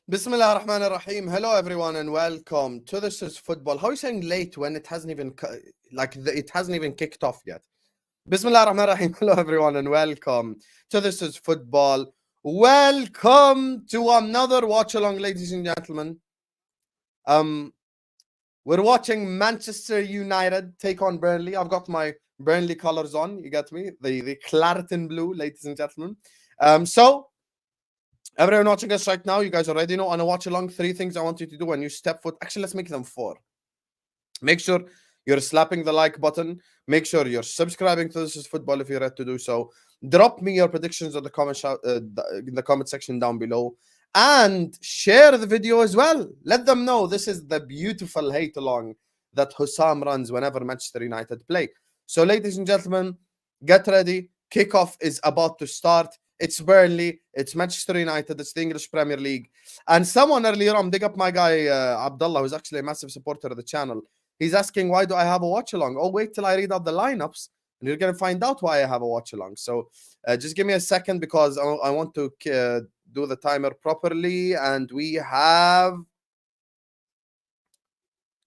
Bismillah ar-Rahman ar-Rahim. Hello everyone and welcome to This Is Football. How are you saying late when it hasn't even it hasn't even kicked off yet? Bismillah ar-Rahman ar-Rahim. Hello everyone and welcome to This Is Football. Welcome to another watch along, ladies and gentlemen. We're watching Manchester United take on Burnley. I've got my Burnley colors on. You get me? The claret and blue, ladies and gentlemen. So everyone watching us right now, you guys already know on a watch along, 3 things I want you to do when you step foot. Actually, let's make them 4. Make sure you're slapping the like button. Make sure you're subscribing to This Is Football if you're ready to do so. Drop me your predictions in the comment section down below. And share the video as well. Let them know this is the beautiful hate along that Hussam runs whenever Manchester United play. So, ladies and gentlemen, get ready. Kickoff is about to start. It's Burnley, it's Manchester United, it's the English Premier League. And someone earlier on, big up my guy Abdullah, who's actually a massive supporter of the channel. He's asking, why do I have a watch along? Oh, wait till I read out the lineups and you're going to find out why I have a watch along. So just give me a second because I want to do the timer properly. And we have,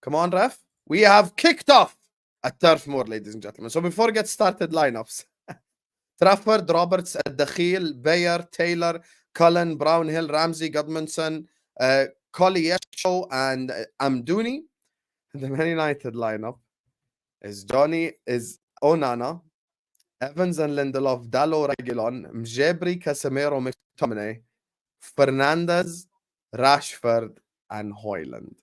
come on, ref. We have kicked off at Turf Moor, ladies and gentlemen. So before we get started, lineups. Trafford, Roberts, Dakhil, Bayer, Taylor, Cullen, Brownhill, Ramsey, Gudmundsson, Colliesho, and Amdouni. The Man United lineup is Johnny, is Onana, Evans and Lindelof, Dallo, Reguilon, Mjebri, Casemiro, McTominay, Fernandez, Rashford, and Hoyland.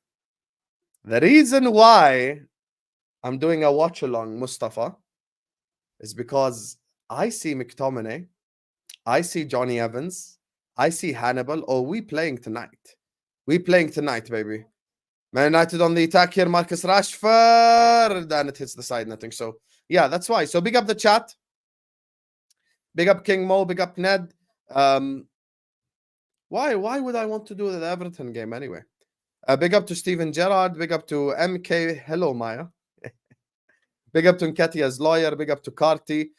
The reason why I'm doing a watch along, Mustafa, is because I see McTominay, I see Johnny Evans, I see Hannibal. Oh, we playing tonight. We playing tonight, baby. Man United on the attack here, Marcus Rashford, and it hits the side netting. So, yeah, that's why. So, big up the chat. Big up King Mo, big up Ned. Why would I want to do the Everton game anyway? Big up to Steven Gerrard, big up to MK. Hello, Maya. Big up to Nketiah's lawyer, big up to Carty.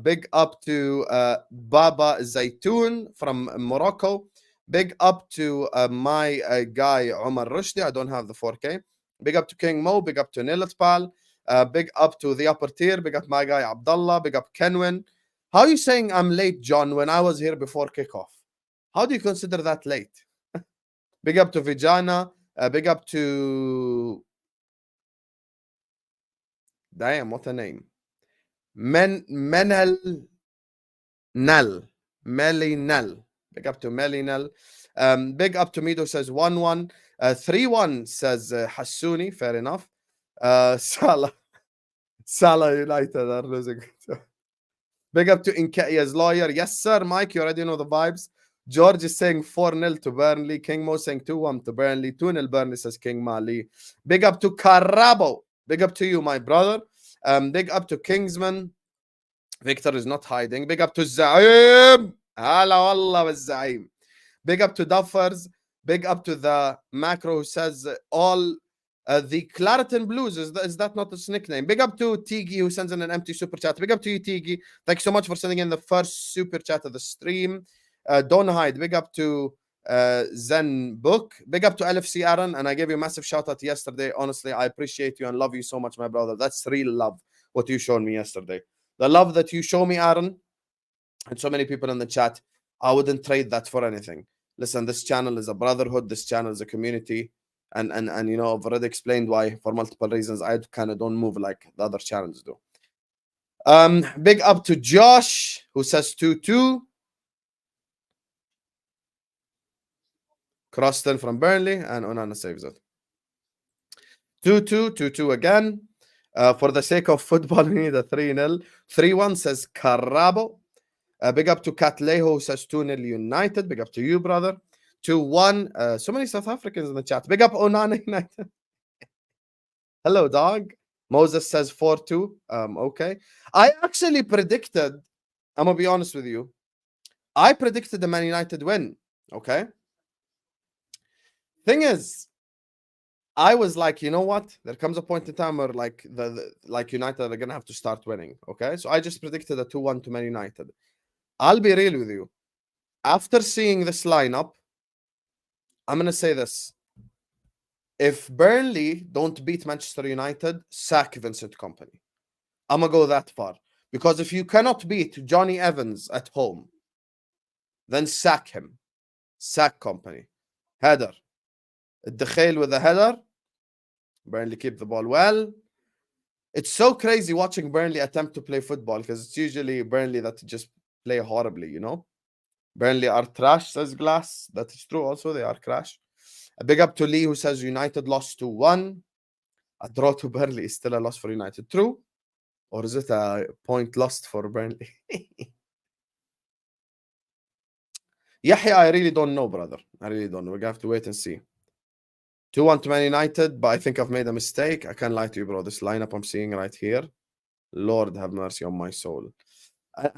Big up to Baba Zaytoun from Morocco. Big up to my guy Omar Rushdie. I don't have the 4K. Big up to King Mo. Big up to Nilatpal. Big up to the upper tier. Big up my guy Abdullah. Big up Kenwin. How are you saying I'm late, John, when I was here before kickoff? How do you consider that late? Big up to Vijana. Big up to... Damn, what a name. Menel Nell. Melinel. Big up to Melinel. Big up to Mido says 1-1. 3-1 says Hassouni. Fair enough. Salah United are losing. Big up to Nketiah's lawyer. Yes, sir, Mike. You already know the vibes. George is saying 4-0 to Burnley. King Mo saying 2-1 to Burnley. 2-0 Burnley, says King Mali. Big up to Carabo. Big up to you, my brother. Big up to Kingsman. Victor is not hiding. Big up to Zaim. Hala wallah Zaim. Big up to Duffers. Big up to the macro who says all the Claret and Blues. Is that not his nickname? Big up to Tigi who sends in an empty super chat. Big up to you, Tigi. Thank you so much for sending in the first super chat of the stream. Don't hide. Big up to Zen Book. Big up to LFC Aaron. And I gave you a massive shout out yesterday. Honestly, I appreciate you and love you so much, my brother. That's real love, what you showed me yesterday. The love that you show me, Aaron, and so many people in the chat, I wouldn't trade that for anything. Listen, this channel is a brotherhood. This channel is a community. And you know, I've already explained why, for multiple reasons, I kind of don't move like the other channels do. Big up to Josh, who says 2-2. Croston from Burnley, and Onana saves it. 2-2, 2-2 again. For the sake of football, we need a 3-0. 3-1 says Carabo. Big up to Catlejo, who says 2-0 United. Big up to you, brother. 2-1. So many South Africans in the chat. Big up Onana United. Hello, dog. Moses says 4-2. Okay. I actually predicted, I'm going to be honest with you, I predicted the Man United win. Okay. Thing is, I was like, you know what? There comes a point in time where like like United are gonna have to start winning. Okay, so I just predicted a 2-1 to Man United. I'll be real with you. After seeing this lineup, I'm going to say this. If Burnley don't beat Manchester United, sack Vincent Kompany. I'm going to go that far. Because if you cannot beat Johnny Evans at home, then sack him. Sack Kompany. Header. Dekhale with a header. Burnley keep the ball well. It's so crazy watching Burnley attempt to play football because it's usually Burnley that just play horribly, you know? Burnley are trash, says Glass. That is true also. They are trash. A big up to Lee who says United lost 2-1. A draw to Burnley is still a loss for United. True? Or is it a point lost for Burnley? Yahya, I really don't know, brother. I really don't know. We're going to have to wait and see. 2-1 to Man United, but I think I've made a mistake. I can't lie to you, bro. This lineup I'm seeing right here, Lord have mercy on my soul.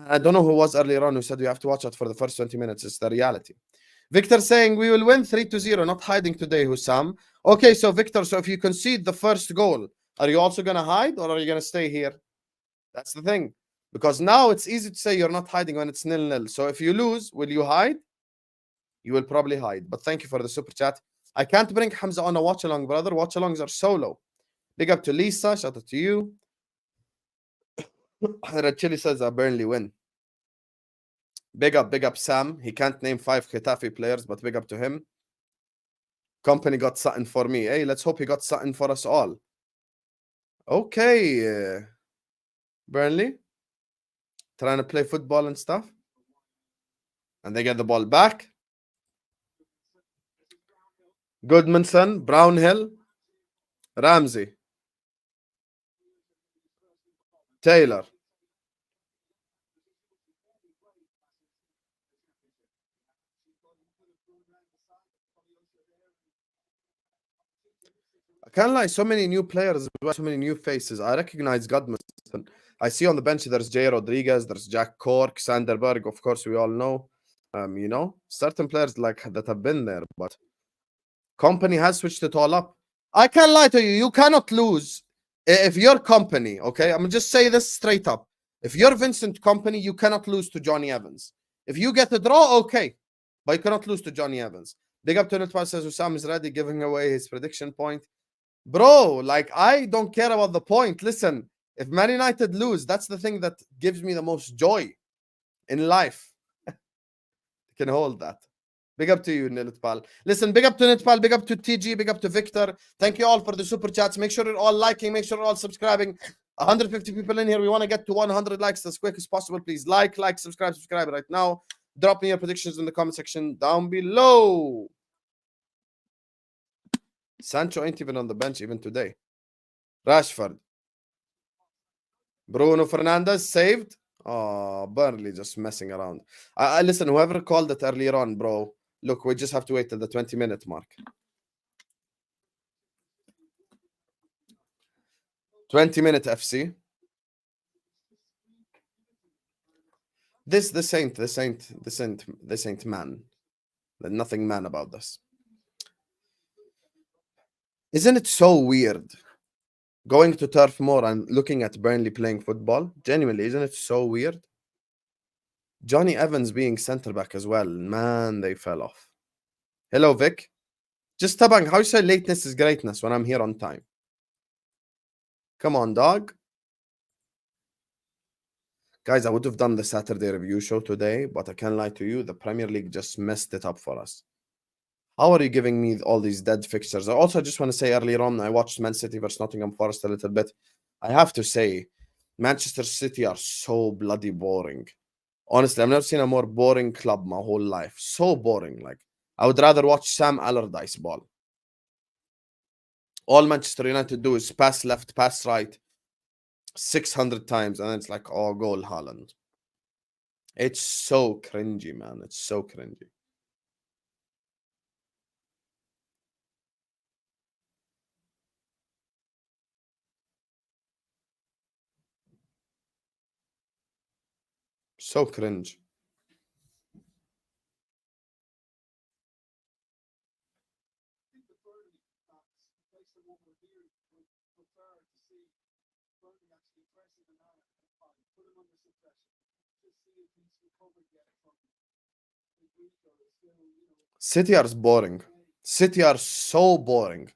I don't know who was earlier on who said you have to watch it for the first 20 minutes. It's the reality. Victor saying we will win 3-0, not hiding today, Hussam. Okay, so Victor, so if you concede the first goal, are you also going to hide or are you going to stay here? That's the thing. Because now it's easy to say you're not hiding when it's 0-0. So if you lose, will you hide? You will probably hide. But thank you for the super chat. I can't bring Hamza on a watch-along, brother. Watch-alongs are solo. Big up to Lisa. Shout out to you. Red Chili says I Burnley win. Big up Sam. He can't name 5 Getafe players, but big up to him. Kompany got something for me. Hey, let's hope he got something for us all. Okay. Burnley. Trying to play football and stuff. And they get the ball back. Goodmanson. Brownhill. Ramsey. Taylor. I can't lie, so many new players, so many new faces. I recognize Goodmanson. I see on the bench there's Jay Rodriguez, there's Jack Cork, Sanderberg, of course, we all know. You know, certain players like that have been there, but Kompany has switched it all up. I can't lie to you, you cannot lose if your Kompany, okay? I'm just say this straight up. If you're Vincent Kompany, you cannot lose to Johnny Evans. If you get a draw, okay, but you cannot lose to Johnny Evans. Big up to Nitwal says Hussam is ready, giving away his prediction point. Bro, like, I don't care about the point. Listen, if Man United lose, that's the thing that gives me the most joy in life. Can hold that. Big up to you, Nitpal. Listen, big up to Nitpal, big up to TG, big up to Victor. Thank you all for the super chats. Make sure you're all liking, make sure you're all subscribing. 150 people in here. We want to get to 100 likes as quick as possible. Please like, subscribe right now. Drop me your predictions in the comment section down below. Sancho ain't even on the bench even today. Rashford. Bruno Fernandes saved. Oh, Burnley just messing around. Listen, whoever called it earlier on, bro. Look, we just have to wait till the 20-minute mark. 20-minute FC. This ain't man. There's nothing man about this. Isn't it so weird going to Turf Moor and looking at Burnley playing football? Genuinely, isn't it so weird? Johnny Evans being centre back as well. Man, they fell off. Hello, Vic. Just Tabang, how you say lateness is greatness when I'm here on time? Come on, dog. Guys, I would have done the Saturday review show today, but I can't lie to you. The Premier League just messed it up for us. How are you giving me all these dead fixtures? I also just want to say earlier on, I watched Man City versus Nottingham Forest a little bit. I have to say, Manchester City are so bloody boring. Honestly, I've never seen a more boring club my whole life. So boring. Like, I would rather watch Sam Allardyce ball. All Manchester United do is pass left, pass right 600 times, and then it's like, oh, goal Haaland. It's so cringy, man. It's so cringy. So cringe. City are boring. City are so boring.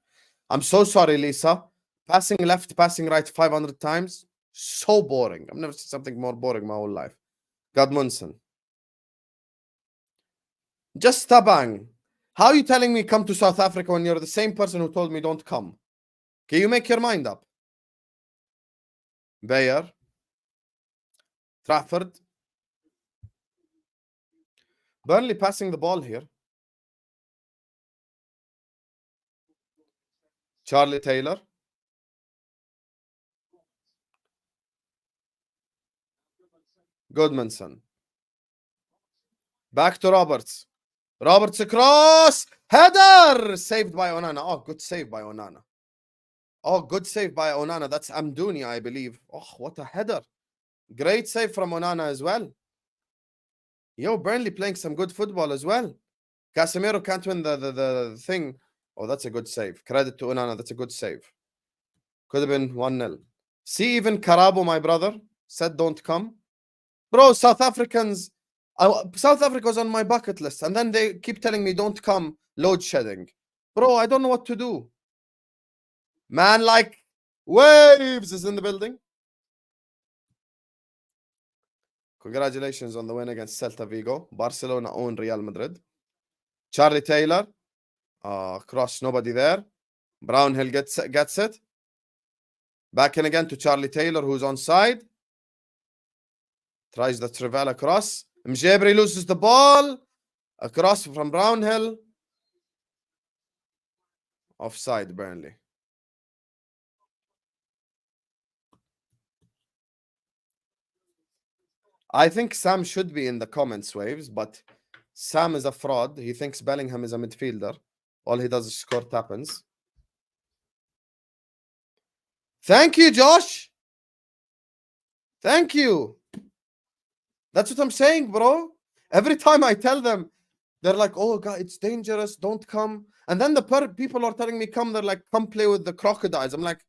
I'm so sorry, Lisa. Passing left, passing right 500 times. So boring. I've never seen something more boring my whole life. Godmunson. Just tabang. How are you telling me come to South Africa when you're the same person who told me don't come? Can you make your mind up? Bayer. Trafford. Burnley passing the ball here. Charlie Taylor. Goodmanson. Back to Roberts. Roberts cross. Header. Saved by Onana. Oh, good save by Onana. Oh, good save by Onana. That's Amdouni, I believe. Oh, what a header. Great save from Onana as well. Yo, Burnley playing some good football as well. Casemiro can't win the thing. Oh, that's a good save. Credit to Onana. That's a good save. Could have been 1-0. See, even Karabo, my brother, said don't come. Bro, South Africans, South Africa was on my bucket list. And then they keep telling me don't come, load shedding. Bro, I don't know what to do. Man like Waves is in the building. Congratulations on the win against Celta Vigo. Barcelona own Real Madrid. Charlie Taylor. Cross, nobody there. Brownhill gets it. Back in again to Charlie Taylor, who's onside. Tries the Trivela cross. Mjebri loses the ball. A cross from Brownhill. Offside, Burnley. I think Sam should be in the comments, Waves, but Sam is a fraud. He thinks Bellingham is a midfielder. All he does is score tap-ins. Thank you, Josh. Thank you. That's what I'm saying, bro. Every time I tell them, they're like, oh, God, it's dangerous. Don't come. And then the people are telling me come. They're like, come play with the crocodiles. I'm like,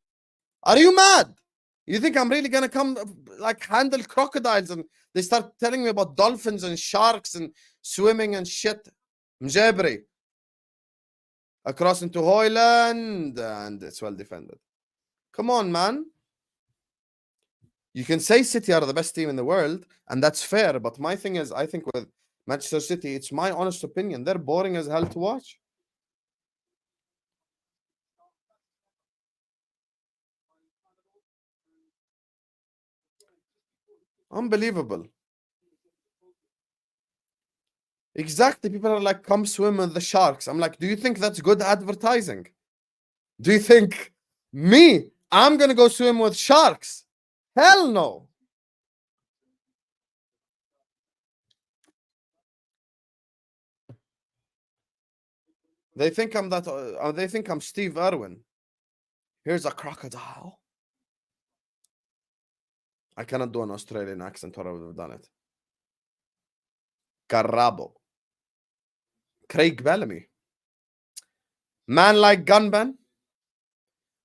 are you mad? You think I'm really going to come, like, handle crocodiles? And they start telling me about dolphins and sharks and swimming and shit. Mjebri. Across into Hoyland. And it's well defended. Come on, man. You can say City are the best team in the world, and that's fair. But my thing is, I think with Manchester City, it's my honest opinion. They're boring as hell to watch. Unbelievable. Exactly. People are like, come swim with the sharks. I'm like, do you think that's good advertising? Do you think I'm going to go swim with sharks? Hell no. They think I'm that. They think I'm Steve Irwin. Here's a crocodile. I cannot do an Australian accent, or I would have done it. Carrabo. Craig Bellamy. Man like Gunban.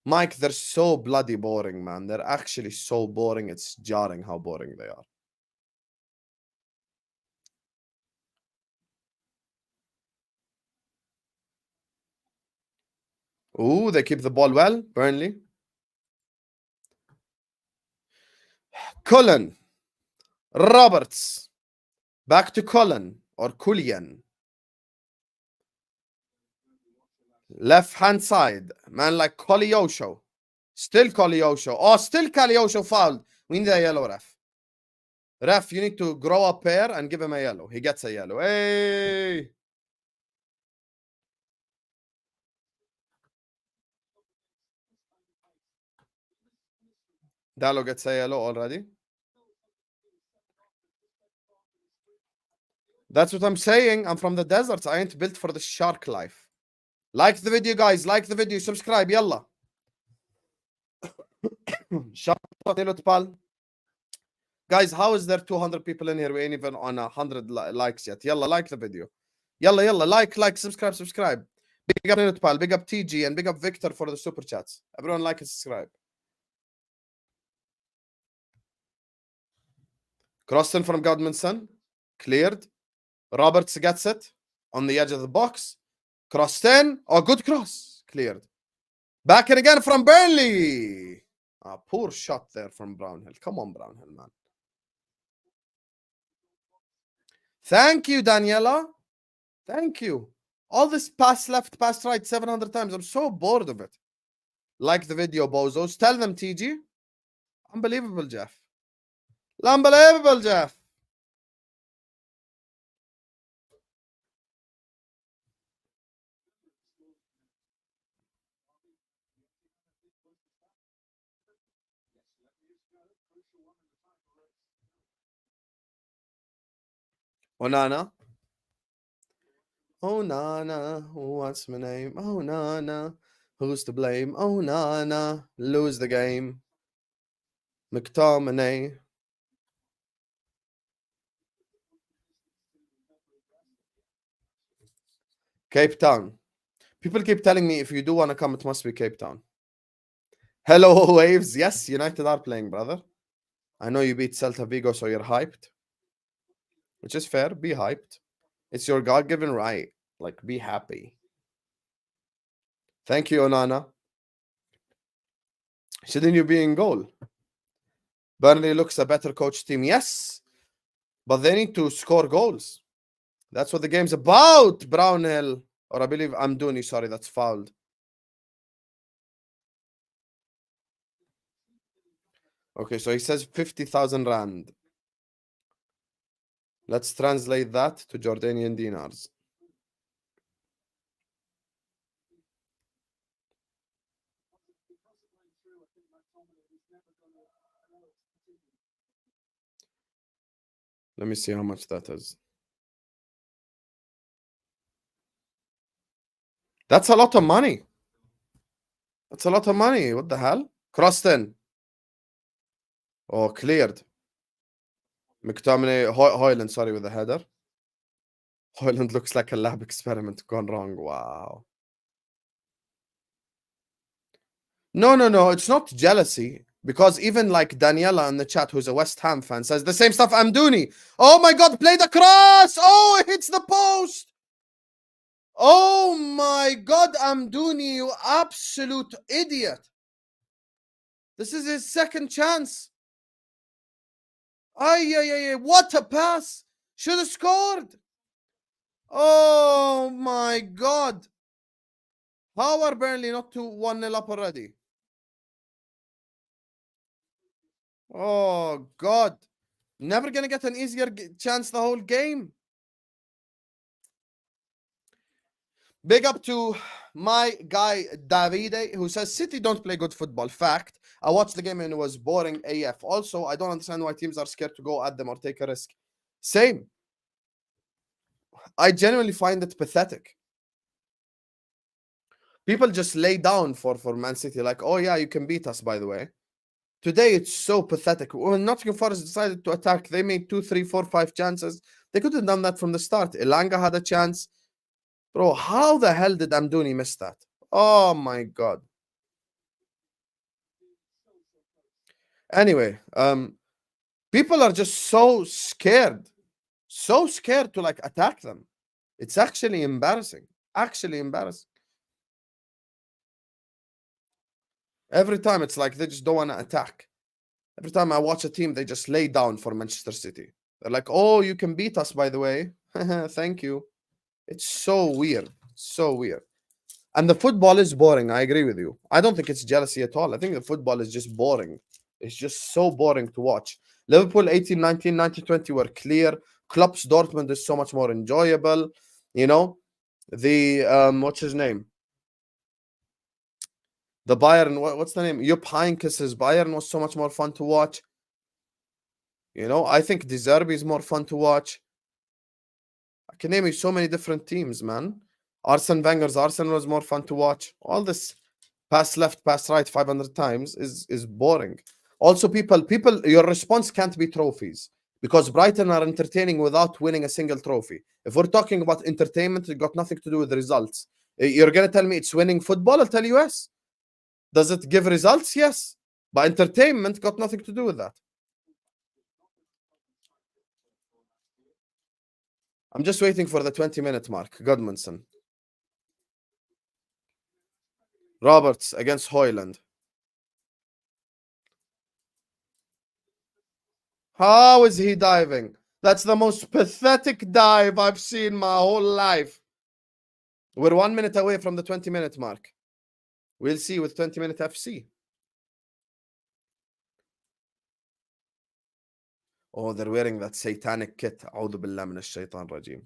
Mike, they're so bloody boring, man. They're actually so boring. It's jarring how boring they are. Ooh, they keep the ball well. Burnley. Cullen. Roberts. Back to Cullen or Cullian. Left hand side. Man like Koleosho. Still Koleosho. Oh, still Koleosho fouled. We need a yellow, ref. Ref, you need to grow a pair and give him a yellow. He gets a yellow. Hey. Dallo gets a yellow already. That's what I'm saying. I'm from the deserts. I ain't built for the shark life. Like the video, guys. Like the video. Subscribe. Yalla. Guys, how is there 200 people in here? We ain't even on 100 likes yet. Yalla, like the video. Yalla, like, subscribe. Big up Nilotpal, big up TG, and big up Victor for the super chats. Everyone like and subscribe. Crossed in from Godmanson. Cleared. Roberts gets it on the edge of the box. Crossed in. Oh, good cross. Cleared. Back in again from Burnley. Poor shot there from Brownhill. Come on, Brownhill, man. Thank you, Daniela. Thank you. All this pass left, pass right 700 times. I'm so bored of it. Like the video, bozos. Tell them, TG. Unbelievable, Jeff. Unbelievable, Jeff. Onana. Oh, Nana. What's my name? Oh, Nana. Who's to blame? Oh, Nana. Lose the game. McTominay. Cape Town. People keep telling me if you do want to come, it must be Cape Town. Hello, Waves. Yes, United are playing, brother. I know you beat Celta Vigo, so you're hyped. Which is fair. Be hyped. It's your God-given right. Like, be happy. Thank you, Onana. Shouldn't you be in goal? Burnley looks a better coach team. Yes, but they need to score goals. That's what the game's about, Brownhill. Or I believe Amdouni, sorry, that's fouled. Okay, so he says 50,000 rand. Let's translate that to Jordanian dinars. Let me see how much that is. That's a lot of money. That's a lot of money. What the hell? Crossed in. Oh, cleared. McTominay, Hoyland, sorry, with the header. Hoyland looks like a lab experiment gone wrong. Wow. No. It's not jealousy. Because even like Daniela in the chat, who's a West Ham fan, says the same stuff Amdouni. Oh my God, play the cross. Oh, it hits the post. Oh my God, Amdouni, you absolute idiot. This is his second chance. Ay, what a pass. Should have scored. Oh my God. How are Burnley not to 1-0 up already? Oh God. Never gonna get an easier chance the whole game. Big up to my guy Davide, who says City don't play good football. Fact. I watched the game and it was boring AF. Also, I don't understand why teams are scared to go at them or take a risk. Same. I genuinely find it pathetic. People just lay down for Man City, like, oh yeah, you can beat us, by the way. Today, it's so pathetic. When Nottingham Forest decided to attack, they made 2, 3, 4, 5 chances. They could have done that from the start. Elanga had a chance. Bro, how the hell did Amdouni miss that? Oh my God. Anyway, people are just so scared to like attack them. It's actually embarrassing. Every time it's like they just don't want to attack. Every time I watch a team, they just lay down for Manchester City. They're like, oh, you can beat us, by the way. Thank you. It's so weird. And the football is boring. I agree with you. I don't think it's jealousy at all. I think the football is just boring. It's just so boring to watch. Liverpool 18, 19, 19, 20 were clear. Klopp's Dortmund is so much more enjoyable. You know, the, what's his name? The Bayern, what's the name? Jupp Heynckes' Bayern was so much more fun to watch. You know, I think De Zerbi is more fun to watch. I can name you so many different teams, man. Arsene Wenger's Arsenal was more fun to watch. All this pass left, pass right 500 times is boring. Also, people, your response can't be trophies because Brighton are entertaining without winning a single trophy. If we're talking about entertainment, it got nothing to do with the results. You're going to tell me it's winning football? I'll tell you yes. Does it give results? Yes. But entertainment got nothing to do with that. I'm just waiting for the 20-minute mark. Godmanson. Roberts against Hoyland. How is he diving? That's the most pathetic dive I've seen my whole life. We're 1 minute away from the 20-minute mark. We'll see with 20-minute FC. Oh, they're wearing that satanic kit. أعوذ بالله من الشيطان الرجيم.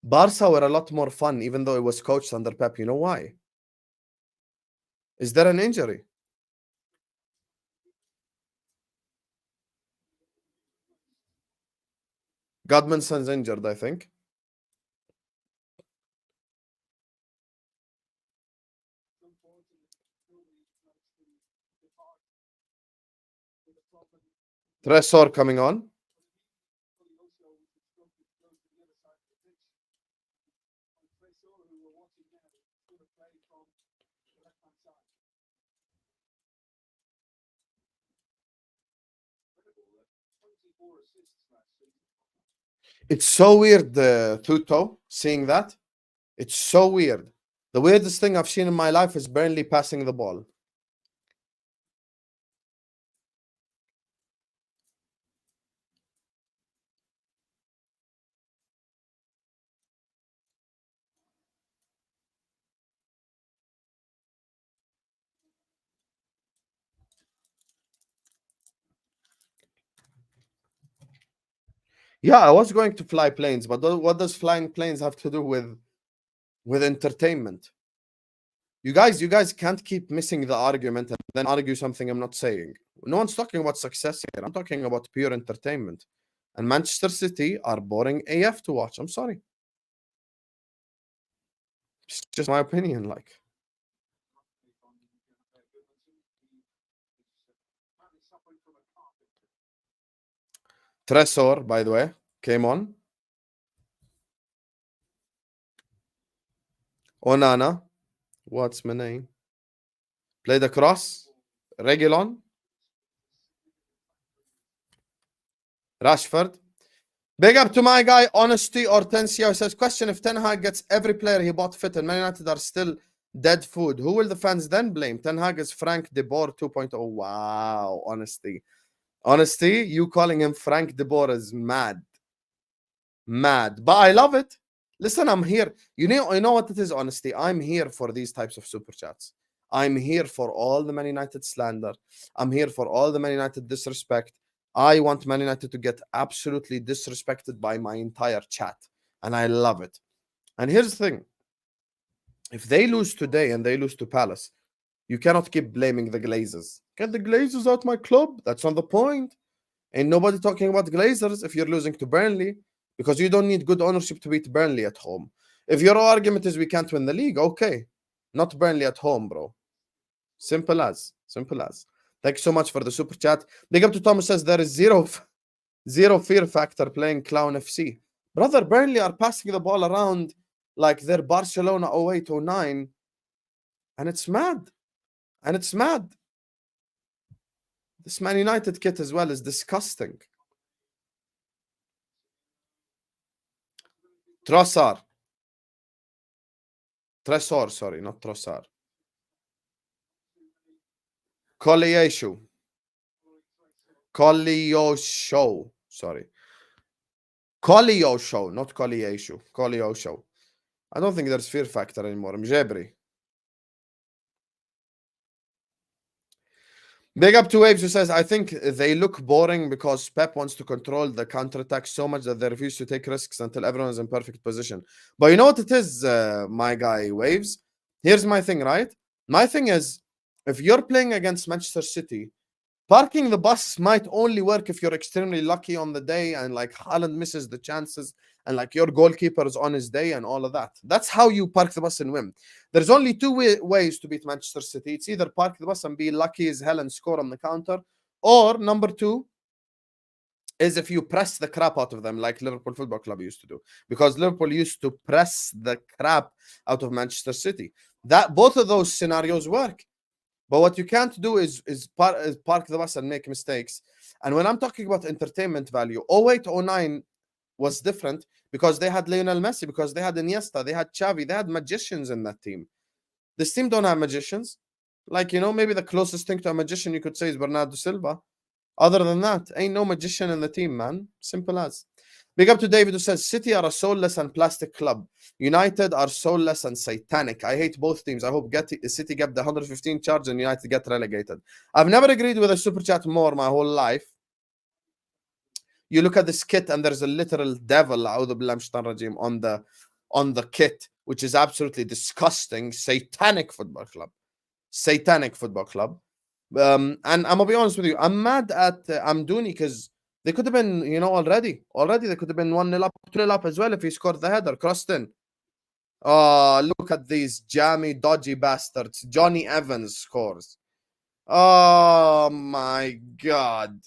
Barca were a lot more fun, even though it was coached under Pep. You know why? Is there an injury? Godmanson's injured, I think. Tresor coming on. It's so weird, Tuto, seeing that. It's so weird. The weirdest thing I've seen in my life is Burnley passing the ball. Yeah, I was going to fly planes, but what does flying planes have to do with entertainment? You guys can't keep missing the argument and then argue something I'm not saying. No one's talking about success here. I'm talking about pure entertainment. And Manchester City are boring AF to watch. I'm sorry. It's just my opinion, like. Tresor, by the way, came on. Onana. What's my name? Played across. Reguilon. Rashford. Big up to my guy, Honesty Hortensio says, question, if Ten Hag gets every player he bought fit and Man United are still dead food, who will the fans then blame? Ten Hag is Frank de Boer 2.0. Wow, Honesty. Honesty, you calling him Frank de Boer is mad. Mad. But I love it. Listen, I'm here. You know what it is, Honesty? I'm here for these types of super chats. I'm here for all the Man United slander. I'm here for all the Man United disrespect. I want Man United to get absolutely disrespected by my entire chat. And I love it. And here's the thing. If they lose today and they lose to Palace, you cannot keep blaming the Glazers. Get the Glazers out my club. That's not the point. Ain't nobody talking about Glazers if you're losing to Burnley, because you don't need good ownership to beat Burnley at home. If your argument is we can't win the league, okay. Not Burnley at home, bro. Simple as. Simple as. Thank you so much for the super chat. Big up to Thomas says there is zero fear factor playing Clown FC. Brother, Burnley are passing the ball around like they're Barcelona 08-09, and it's mad. And it's mad. This Man United kit as well is disgusting. Tresor, sorry, not Trossard. Koleosho, sorry. Koleosho, not Koleosho. Koleosho. I don't think there's fear factor anymore. Mjebri. Big up to Waves who says, I think they look boring because Pep wants to control the counterattack so much that they refuse to take risks until everyone is in perfect position. But you know what it is, my guy Waves? Here's my thing, right? My thing is, if you're playing against Manchester City, parking the bus might only work if you're extremely lucky on the day and like Haaland misses the chances and like your goalkeeper is on his day and all of that. That's how you park the bus and win. There's only two ways to beat Manchester City. It's either park the bus and be lucky as hell and score on the counter, or number two is if you press the crap out of them like Liverpool Football Club used to do. Because Liverpool used to press the crap out of Manchester City. That both of those scenarios work. But what you can't do is park the bus and make mistakes. And when I'm talking about entertainment value, 08-09 was different because they had Lionel Messi, because they had Iniesta, they had Xavi, they had magicians in that team. This team don't have magicians. Like, maybe the closest thing to a magician you could say is Bernardo Silva. Other than that, ain't no magician in the team, man. Simple as. Big up to David who says, City are a soulless and plastic club. United are soulless and satanic. I hate both teams. I hope City get the 115 charge and United get relegated. I've never agreed with a super chat more my whole life. You look at this kit and there's a literal devil on the kit, which is absolutely disgusting. Satanic football club. Satanic football club. And I'm gonna be honest with you, I'm mad at Amdouni because they could have been, already they could have been 1-0 up, 2-0 up as well if he scored the header, crossed in. Oh, look at these jammy, dodgy bastards. Johnny Evans scores. Oh my God.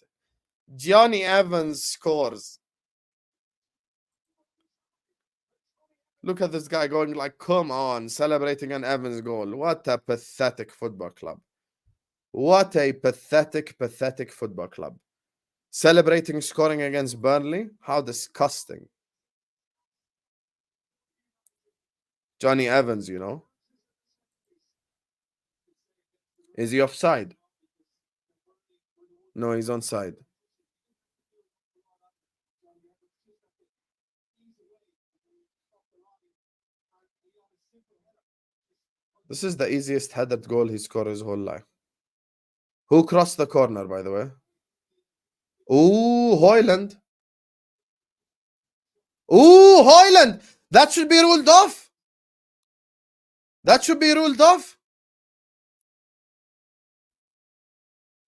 Johnny Evans scores. Look at this guy going like, come on, celebrating an Evans goal. What a pathetic football club. What a pathetic, pathetic football club. Celebrating scoring against Burnley? How disgusting. Johnny Evans, Is he offside? No, he's onside. This is the easiest headed goal he scored his whole life. Who crossed the corner, by the way? Ooh, Højlund. Ooh, Højlund. That should be ruled off. That should be ruled off.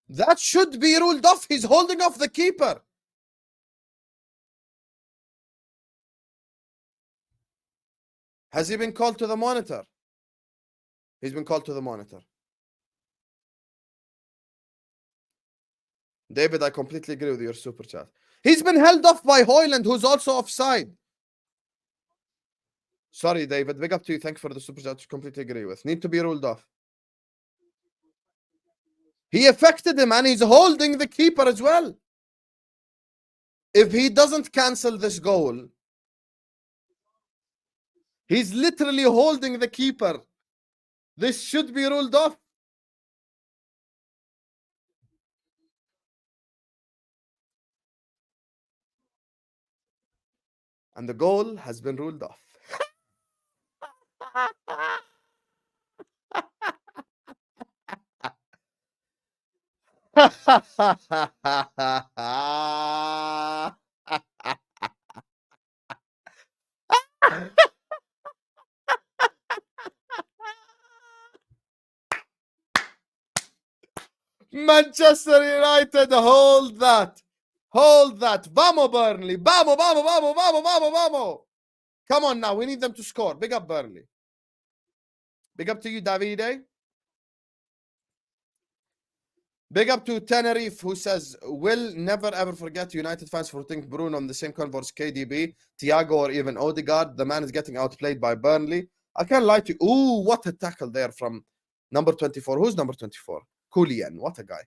That should be ruled off. He's holding off the keeper. Has he been called to the monitor? He's been called to the monitor. David, I completely agree with your super chat. He's been held off by Højlund, who's also offside. Sorry, David. Big up to you. Thanks for the super chat. Completely agree with. Need to be ruled off. He affected him and he's holding the keeper as well. If he doesn't cancel this goal, he's literally holding the keeper. This should be ruled off. And the goal has been ruled off. Manchester United, hold that. Hold that. Vamos, Burnley. Vamos, vamos, vamos, vamos, vamos, vamos. Come on now. We need them to score. Big up, Burnley. Big up to you, Davide. Big up to Tenerife, who says, will never ever forget United fans for thinking Bruno on the same convo as KDB, Thiago, or even Odegaard. The man is getting outplayed by Burnley. I can't lie to you. Ooh, what a tackle there from number 24. Who's number 24? Julian. What a guy.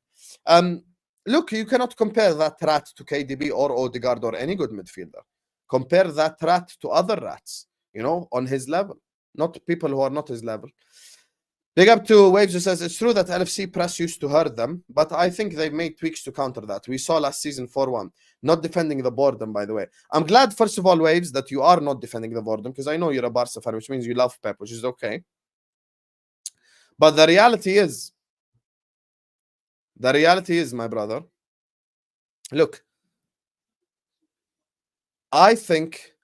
Look, you cannot compare that rat to KDB or Odegaard or any good midfielder. Compare that rat to other rats, on his level. Not people who are not his level. Big up to Waves who says, it's true that LFC press used to hurt them, but I think they've made tweaks to counter that. We saw last season 4-1. Not defending the boredom, by the way. I'm glad, first of all, Waves, that you are not defending the boredom, because I know you're a Barca fan, which means you love Pep, which is okay. But the reality is, my brother, look, I think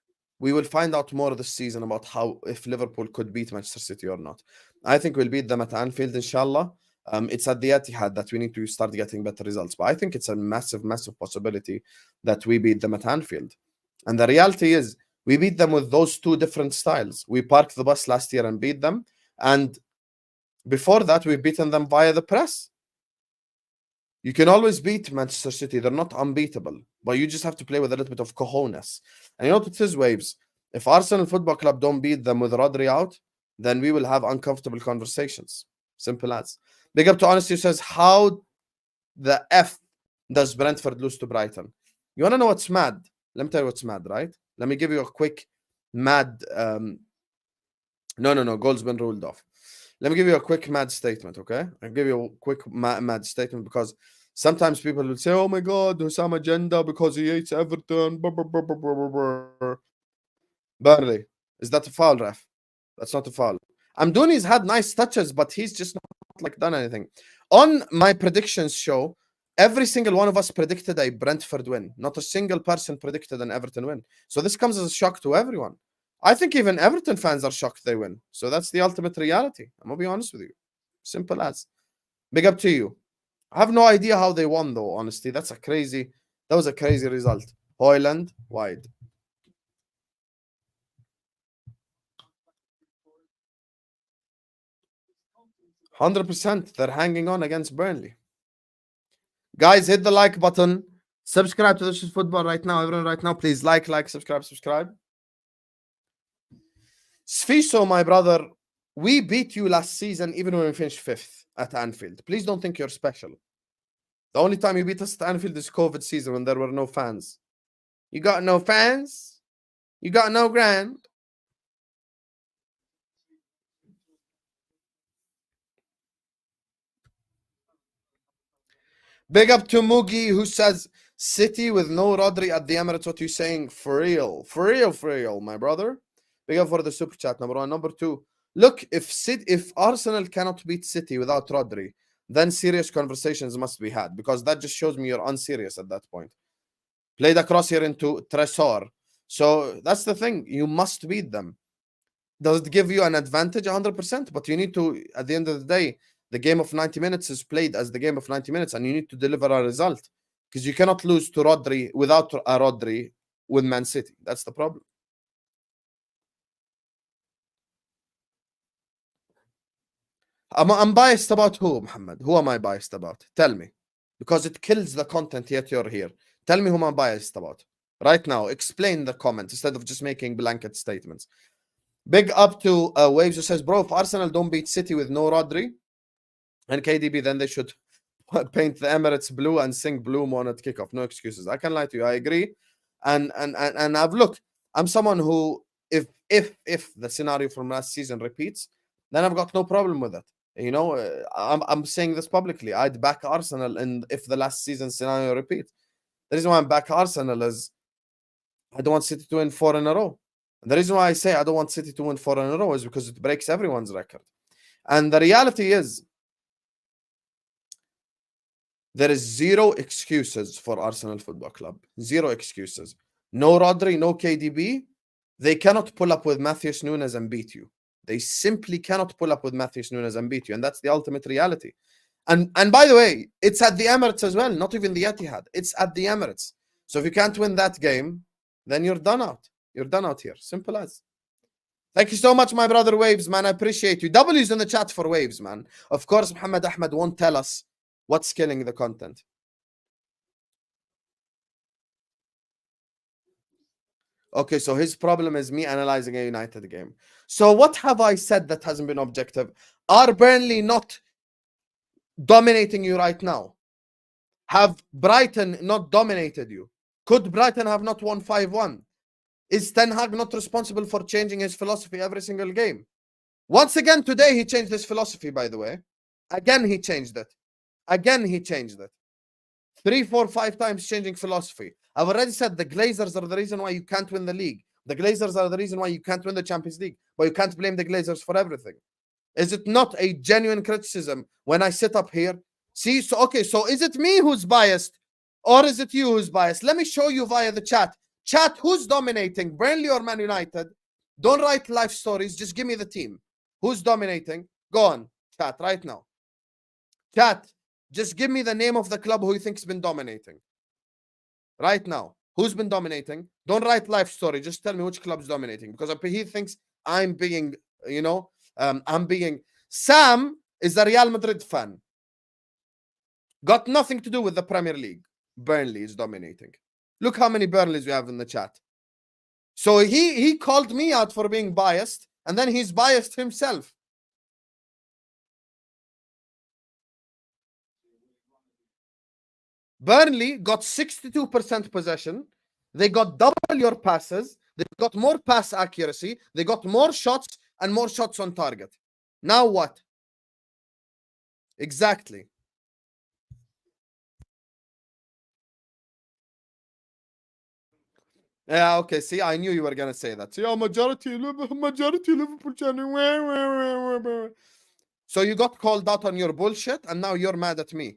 we will find out more this season about if Liverpool could beat Manchester City or not. I think we'll beat them at Anfield, inshallah. It's at the Etihad that we need to start getting better results. But I think it's a massive, massive possibility that we beat them at Anfield. And the reality is, we beat them with those two different styles. We parked the bus last year and beat them. And before that, we've beaten them via the press. You can always beat Manchester City. They're not unbeatable. But you just have to play with a little bit of cojones. And you know what it is, Waves? If Arsenal Football Club don't beat them with Rodri out, then we will have uncomfortable conversations. Simple as. Big up to Honesty who says, how the F does Brentford lose to Brighton? You want to know what's mad? Let me tell you what's mad, right? Let me give you a quick mad... No, goal's been ruled off. Let me give you a quick mad statement, okay? I'll give you a quick mad statement because sometimes people will say, oh my God, Hussam agenda because he hates Everton. Burnley. Is that a foul, ref? That's not a foul. Amdouni's had nice touches, but he's just not like done anything. On my predictions show, every single one of us predicted a Brentford win. Not a single person predicted an Everton win. So this comes as a shock to everyone. I think even Everton fans are shocked they win. So that's the ultimate reality. I'm gonna be honest with you. Simple as. Big up to you. I have no idea how they won though, honestly. That was a crazy result. Hoyland, wide. 100%. They're hanging on against Burnley. Guys, hit the like button. Subscribe to This Is Football right now. Everyone right now, please like, subscribe. Sfiso, my brother, we beat you last season even when we finished 5th at Anfield. Please don't think you're special. The only time you beat us at Anfield is COVID season when there were no fans. You got no fans? You got no grand? Big up to Mugi who says City with no Rodri at the Emirates. What you saying? For real, my brother. Big up for the super chat. Number one. Number two. Look, if Arsenal cannot beat City without Rodri, then serious conversations must be had because that just shows me you're unserious at that point. Played across here into Tresor. So that's the thing. You must beat them. Does it give you an advantage? 100%. But you need to, at the end of the day, the game of 90 minutes is played as the game of 90 minutes, and you need to deliver a result because you cannot lose to Rodri without a Rodri with Man City. That's the problem. I'm biased about who, Muhammad? Who am I biased about? Tell me. Because it kills the content, yet you're here. Tell me who I'm biased about. Right now, explain the comment instead of just making blanket statements. Big up to Waves who says, bro, if Arsenal don't beat City with no Rodri and KDB, then they should paint the Emirates blue and sing Blue Moon at kickoff. No excuses. I can't lie to you. I agree. And I'm someone who, if the scenario from last season repeats, then I've got no problem with it. You know, I'm saying this publicly. I'd back Arsenal, and if the last season scenario repeats, the reason why I'm back Arsenal is I don't want City to win 4 in a row. And the reason why I say I don't want City to win 4 in a row is because it breaks everyone's record. And the reality is, there is zero excuses for Arsenal Football Club. Zero excuses. No Rodri, no KDB. They cannot pull up with Matheus Nunes and beat you. They simply cannot pull up with Matheus Nunes and beat you. And that's the ultimate reality. And by the way, it's at the Emirates as well, not even the Etihad. It's at the Emirates. So if you can't win that game, then you're done out. You're done out here. Simple as. Thank you so much, my brother Waves, man. I appreciate you. W's in the chat for Waves, man. Of course, Muhammad Ahmed won't tell us what's killing the content. Okay, so his problem is me analyzing a United game. So what have I said that hasn't been objective? Are Burnley not dominating you right now? Have Brighton not dominated you? Could Brighton have not won 5-1? Is Ten Hag not responsible for changing his philosophy every single game? Once again, today he changed his philosophy, by the way. Again, he changed it. 3, 4, 5 times changing philosophy. I've already said the Glazers are the reason why you can't win the league. The Glazers are the reason why you can't win the Champions League. But you can't blame the Glazers for everything. Is it not a genuine criticism when I sit up here? See, so okay, so is it me who's biased? Or is it you who's biased? Let me show you via the chat. Chat, who's dominating? Burnley or Man United? Don't write life stories. Just give me the team. Who's dominating? Go on, chat, right now. Chat, just give me the name of the club who you think's been dominating. Right now. Who's been dominating? Don't write life story. Just tell me which club's dominating. Because he thinks I'm being, you know, Sam is a Real Madrid fan. Got nothing to do with the Premier League. Burnley is dominating. Look how many Burnleys we have in the chat. So he called me out for being biased, and then he's biased himself. Burnley got 62% possession. They got double your passes. They got more pass accuracy. They got more shots and more shots on target. Now what? Exactly. Yeah, okay. See, I knew you were gonna say that. See, majority Liverpool channel. So you got called out on your bullshit, and now you're mad at me.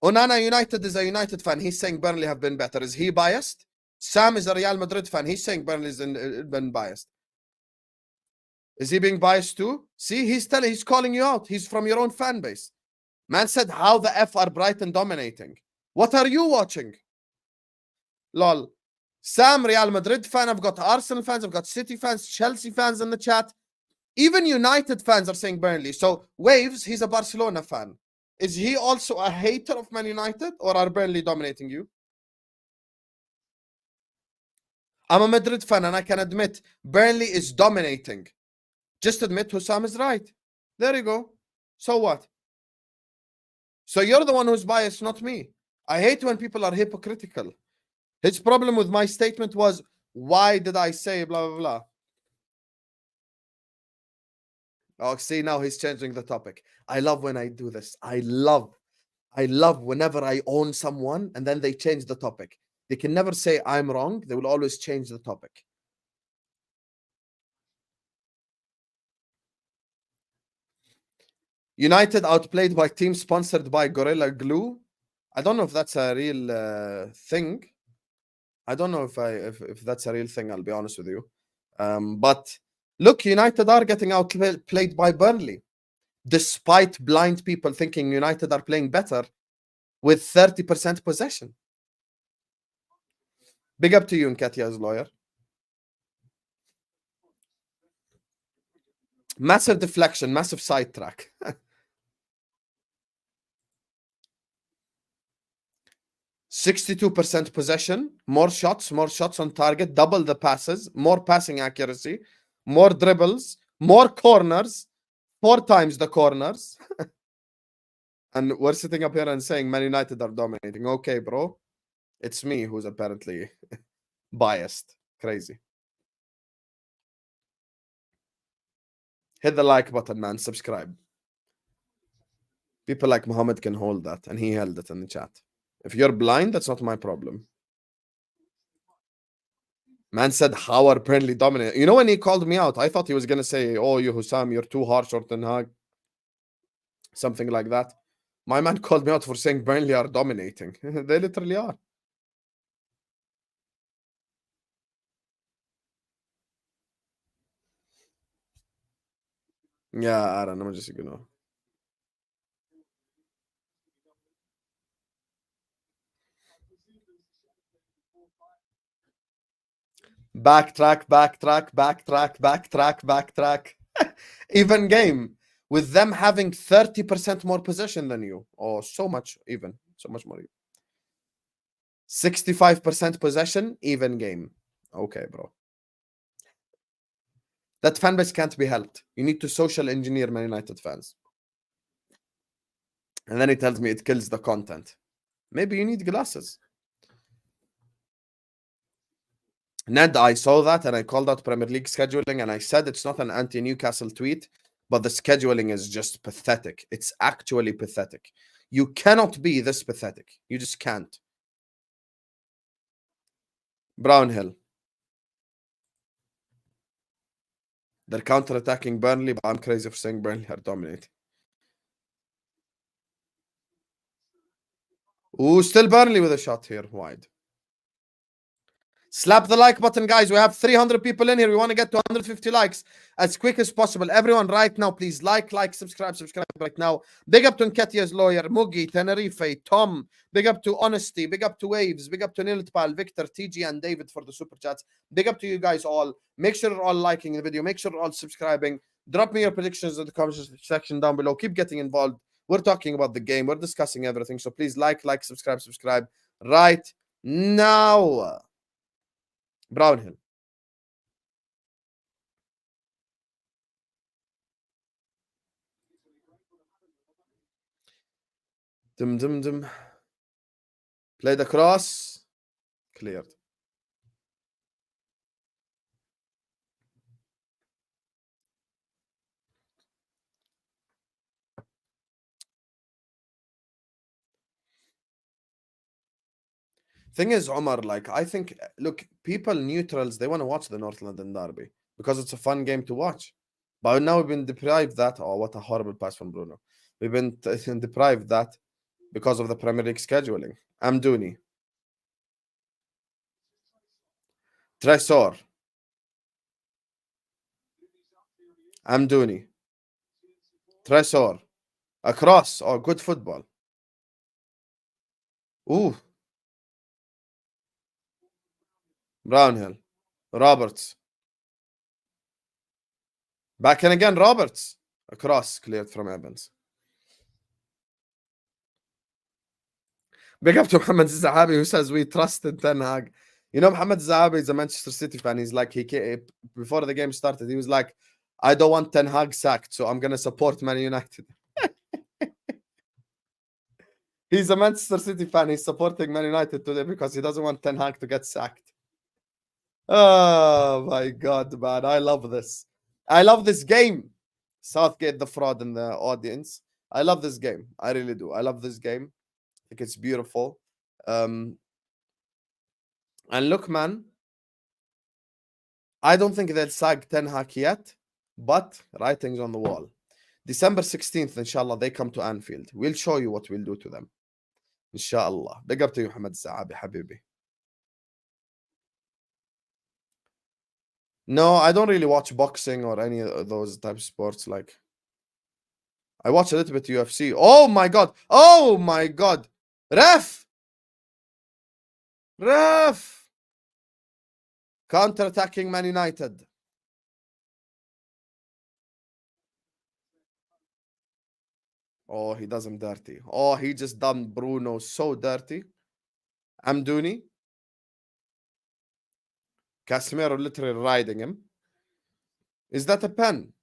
Onana United is a United fan. He's saying Burnley have been better. Is he biased? Sam is a Real Madrid fan. He's saying Burnley's been biased. Is he being biased too? See, he's calling you out. He's from your own fan base. Man said, how the F are Brighton dominating? What are you watching? Lol. Sam, Real Madrid fan. I've got Arsenal fans. I've got City fans, Chelsea fans in the chat. Even United fans are saying Burnley. So, Waves, he's a Barcelona fan. Is he also a hater of Man United, or are Burnley dominating you? I'm a Madrid fan, and I can admit Burnley is dominating. Just admit Hussam is right. There you go. So what? So you're the one who's biased, not me. I hate when people are hypocritical. His problem with my statement was, why did I say blah, blah, blah? Oh, see, now he's changing the topic. I love when I do this. I love whenever I own someone and then they change the topic. They can never say I'm wrong. They will always change the topic. United outplayed by team sponsored by Gorilla Glue. I don't know if that's a real thing. I don't know if that's a real thing, I'll be honest with you. But look, United are getting outplayed by Burnley, despite blind people thinking United are playing better with 30% possession. Big up to you, Nketiah's lawyer. Massive deflection, massive sidetrack. 62% possession, more shots on target, double the passes, more passing accuracy, more dribbles, more corners, 4 times the corners. And we're sitting up here and saying Man United are dominating. Okay, bro. It's me who's apparently biased. Crazy. Hit the like button, man. Subscribe. People like Muhammad can hold that, and he held it in the chat. If you're blind, that's not my problem. Man said, how are Burnley dominant? You know, when he called me out, I thought he was going to say, oh, you Hussam, you're too harsh or Ten Hag. Something like that. My man called me out for saying Burnley are dominating. They literally are. Yeah, Aaron, I'm just gonna. Backtrack. Even game with them having 30% more possession than you. Oh, so much even. So much more. 65% possession, even game. Okay, bro. That fan base can't be helped. You need to social engineer Man United fans. And then he tells me it kills the content. Maybe you need glasses. Ned, I saw that and I called out Premier League scheduling and I said it's not an anti-Newcastle tweet, but the scheduling is just pathetic. It's actually pathetic. You cannot be this pathetic. You just can't. Brownhill. They're counter-attacking Burnley, but I'm crazy for saying Burnley are dominating. Ooh, still Burnley with a shot here, wide. Slap the like button, guys. We have 300 people in here. We want to get to 150 likes as quick as possible. Everyone, right now, please like, subscribe right now. Big up to Nketiah's lawyer, Mugi, Tenerife, Tom. Big up to Honesty. Big up to Waves. Big up to Niltpal, Victor, TG, and David for the super chats. Big up to you guys all. Make sure you're all liking the video. Make sure you're all subscribing. Drop me your predictions in the comments section down below. Keep getting involved. We're talking about the game. We're discussing everything. So please like, subscribe right now. Brownhill. Dum. Played across. Cleared. Thing is, Omar, like, I think, look, people neutrals, they want to watch the North London Derby because it's a fun game to watch. But now we've been deprived that. Oh, what a horrible pass from Bruno. We've been deprived that because of the Premier League scheduling. Amdouni. Tresor. Amdouni. Tresor. Across. Oh, good football. Ooh. Brownhill. Roberts. Back in again, Roberts. Across, cleared from Evans. Big up to Mohammed Zahabi, who says we trust in Ten Hag. You know, Mohammed Zahabi is a Manchester City fan. He's like, before the game started, he was like, I don't want Ten Hag sacked, so I'm going to support Man United. He's a Manchester City fan. He's supporting Man United today because he doesn't want Ten Hag to get sacked. Oh, my God, man. I love this. I love this game. Southgate, the fraud in the audience. I love this game. I really do. I love this game. I think it's beautiful. And look, man, I don't think they'll sack Ten Hag yet, but writing's on the wall. December 16th, inshallah, they come to Anfield. We'll show you what we'll do to them. Inshallah. Big up to you, Muhammad Sa'abi, Habibi. No, I don't really watch boxing or any of those type of sports. Like, I watch a little bit UFC. Oh my God. Oh my God. Ref. Counter-attacking Man United. Oh, he does him dirty. Oh, he just done Bruno so dirty. Amdouni. Casemiro literally riding him. Is that a pen?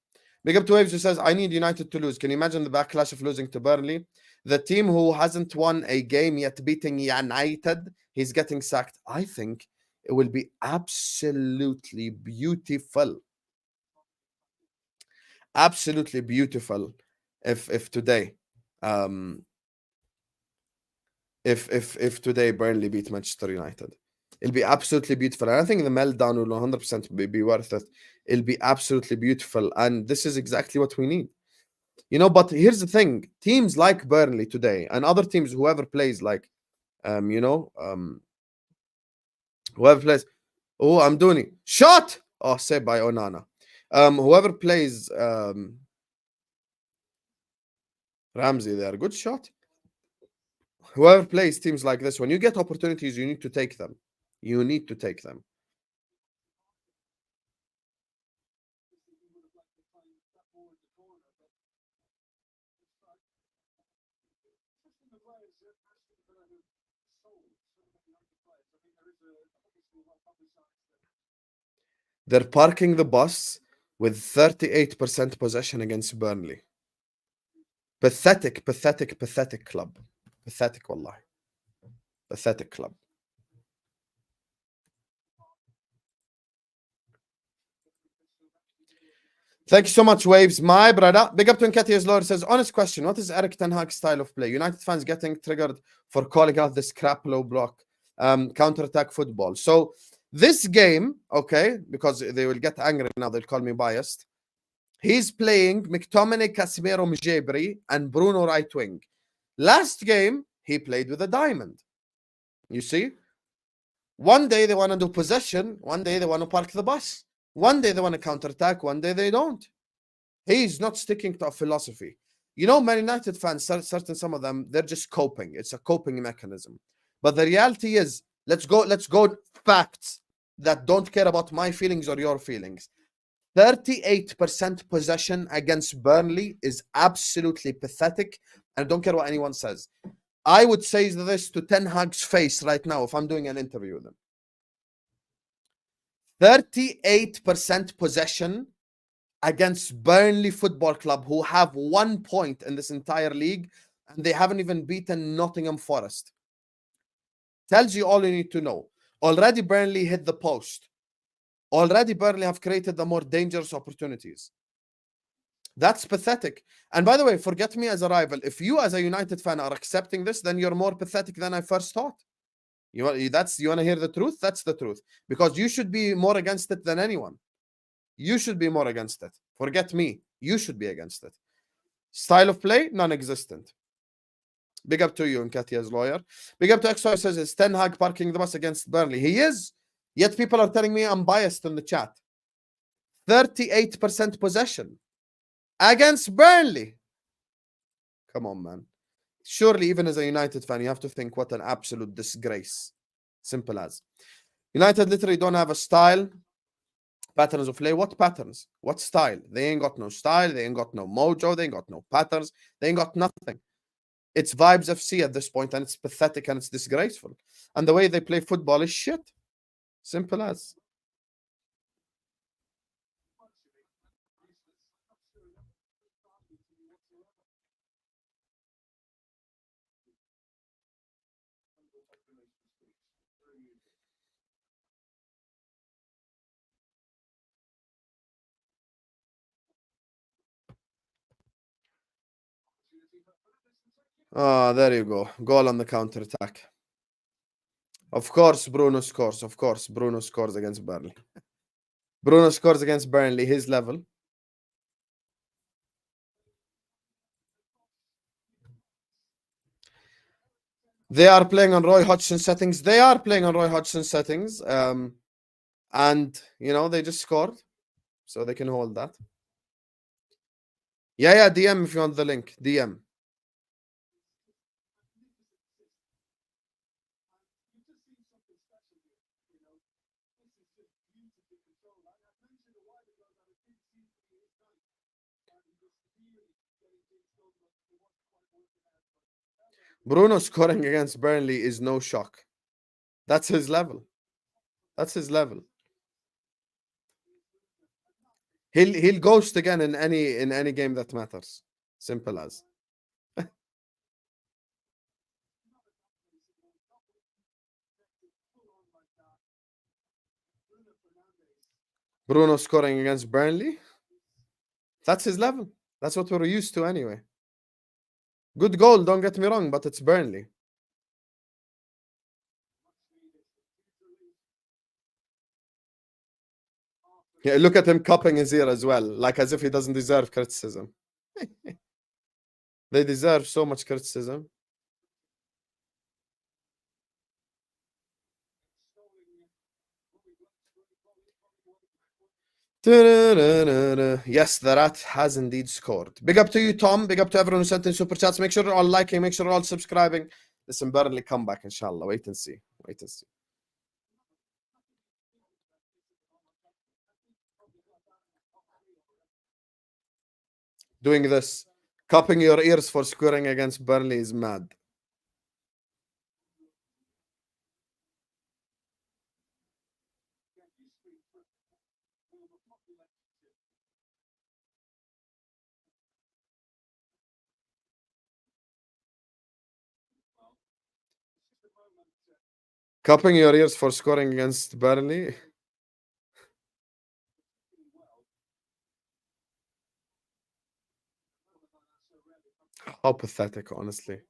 Big up to Waves who says, I need United to lose. Can you imagine the backlash of losing to Burnley? The team who hasn't won a game yet beating United, he's getting sacked. I think it will be absolutely beautiful. Absolutely beautiful if today if today Burnley beat Manchester United. It'll be absolutely beautiful. And I think the meltdown will 100% be worth it. It'll be absolutely beautiful. And this is exactly what we need. You know, but here's the thing. Teams like Burnley today and other teams, whoever plays like, whoever plays. Oh, I'm doing it. Shot! Oh, saved by Onana. Whoever plays Ramsey there. Good shot. Whoever plays teams like this, when you get opportunities, you need to take them. You need to take them. They're parking the bus with 38% possession against Burnley. Pathetic, pathetic, pathetic club. Pathetic, wallahi. Pathetic club. Thank you so much, Waves. My brother. Big up to Nketiah's Lord says, honest question. What is Eric Ten Hag's style of play? United fans getting triggered for calling out this crap low block counter-attack football. So this game, okay, because they will get angry now, they'll call me biased. He's playing McTominay, Casemiro, Mjabri, and Bruno right wing. Last game, he played with a diamond. You see? One day they want to do possession. One day they want to park the bus. One day they want to counterattack. One day they don't. He's not sticking to a philosophy. You know, Man United fans, certain some of them, they're just coping. It's a coping mechanism. But the reality is, let's go facts that don't care about my feelings or your feelings. 38% possession against Burnley is absolutely pathetic. And I don't care what anyone says. I would say this to Ten Hag's face right now if I'm doing an interview with him. 38% possession against Burnley Football Club, who have 1 point in this entire league, and they haven't even beaten Nottingham Forest. Tells you all you need to know. Already Burnley hit the post. Already Burnley have created the more dangerous opportunities. That's pathetic. And by the way, forget me as a rival. If you as a United fan are accepting this, then you're more pathetic than I first thought. You want to hear the truth? That's the truth. Because you should be more against it than anyone. You should be more against it. Forget me. You should be against it. Style of play, non-existent. Big up to you, Nkatia's lawyer. Big up to XY says it's Ten Hag parking the bus against Burnley. He is. Yet people are telling me I'm biased in the chat. 38% possession against Burnley. Come on, man. Surely, even as a United fan, you have to think what an absolute disgrace. Simple as. United literally don't have a style. Patterns of play. What patterns? What style? They ain't got no style. They ain't got no mojo. They ain't got no patterns. They ain't got nothing. It's Vibes FC at this point, and it's pathetic and it's disgraceful. And the way they play football is shit. Simple as. Oh, there you go. Goal on the counter attack. Of course, Bruno scores. Of course, Bruno scores against Burnley. Bruno scores against Burnley, his level. They are playing on Roy Hodgson settings. They are playing on Roy Hodgson settings. And, you know, they just scored. So they can hold that. Yeah, DM if you want the link. DM. Bruno scoring against Burnley is no shock. That's his level. That's his level. He'll ghost again in any game that matters. Simple as. Bruno scoring against Burnley. That's his level. That's what we're used to anyway. Good goal, don't get me wrong, but it's Burnley. Yeah, look at him cupping his ear as well, like as if he doesn't deserve criticism. They deserve so much criticism. Yes, the rat has indeed scored. Big up to you, Tom. Big up to everyone who sent in super chats. Make sure you're all liking. Make sure you're all subscribing. Listen, Burnley come back, inshallah. Wait and see. Wait and see. Doing this. Cupping your ears for scoring against Burnley is mad. Cupping your ears for scoring against Burnley. How pathetic, honestly.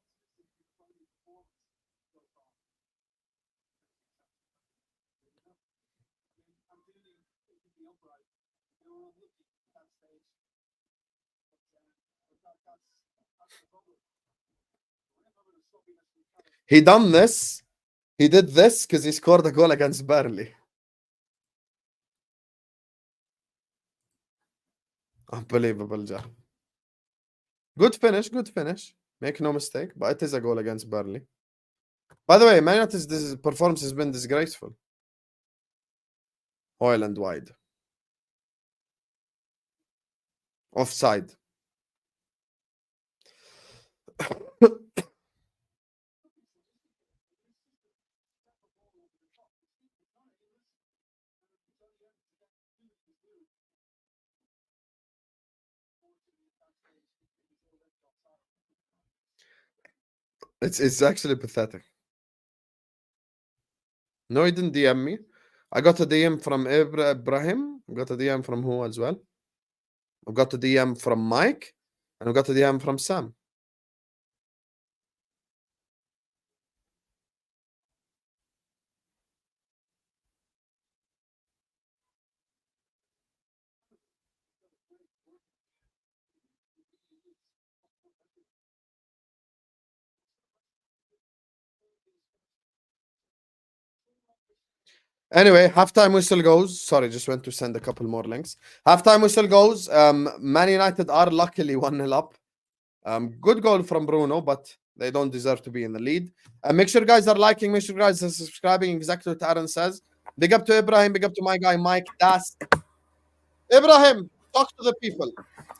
He done this. He did this because he scored a goal against Burnley. Unbelievable, Jah. Good finish, good finish. Make no mistake, but it is a goal against Burnley. By the way, Man United's performance has been disgraceful. Oil and wide. Offside. It's actually pathetic. No, he didn't DM me. I got a DM from Ibrahim. I got a DM from who as well? I got a DM from Mike. And I got a DM from Sam. Anyway, halftime whistle goes. Sorry, just went to send a couple more links. Halftime whistle goes. Man United are luckily 1-0 up. Good goal from Bruno, but they don't deserve to be in the lead. Make sure guys are liking, make sure guys are subscribing, exactly what Aaron says. Big up to Ibrahim, big up to my guy Mike Das. Ibrahim, talk to the people.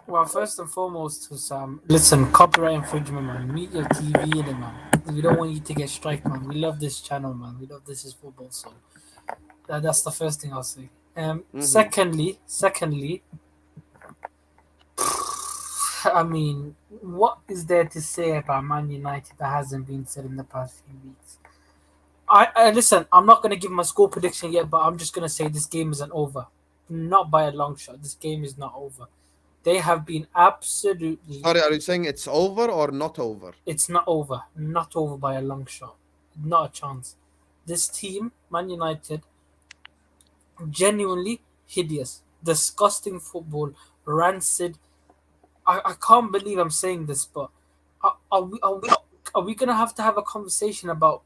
Well, first and foremost, listen, copyright infringement, man. Meet your TV in it, man. We don't want you to get strike, man. We love this channel, man. We love This Is Football, so that's the first thing I'll say. Secondly, I mean, what is there to say about Man United that hasn't been said in the past few weeks? I listen. I'm not gonna give my score prediction yet, but I'm just gonna say this game isn't over. Not by a long shot. This game is not over. They have been absolutely. Sorry, are you saying it's over or not over? It's not over. Not over by a long shot. Not a chance. This team, Man United, genuinely hideous, disgusting football, rancid. I can't believe I'm saying this, but are we gonna have to have a conversation about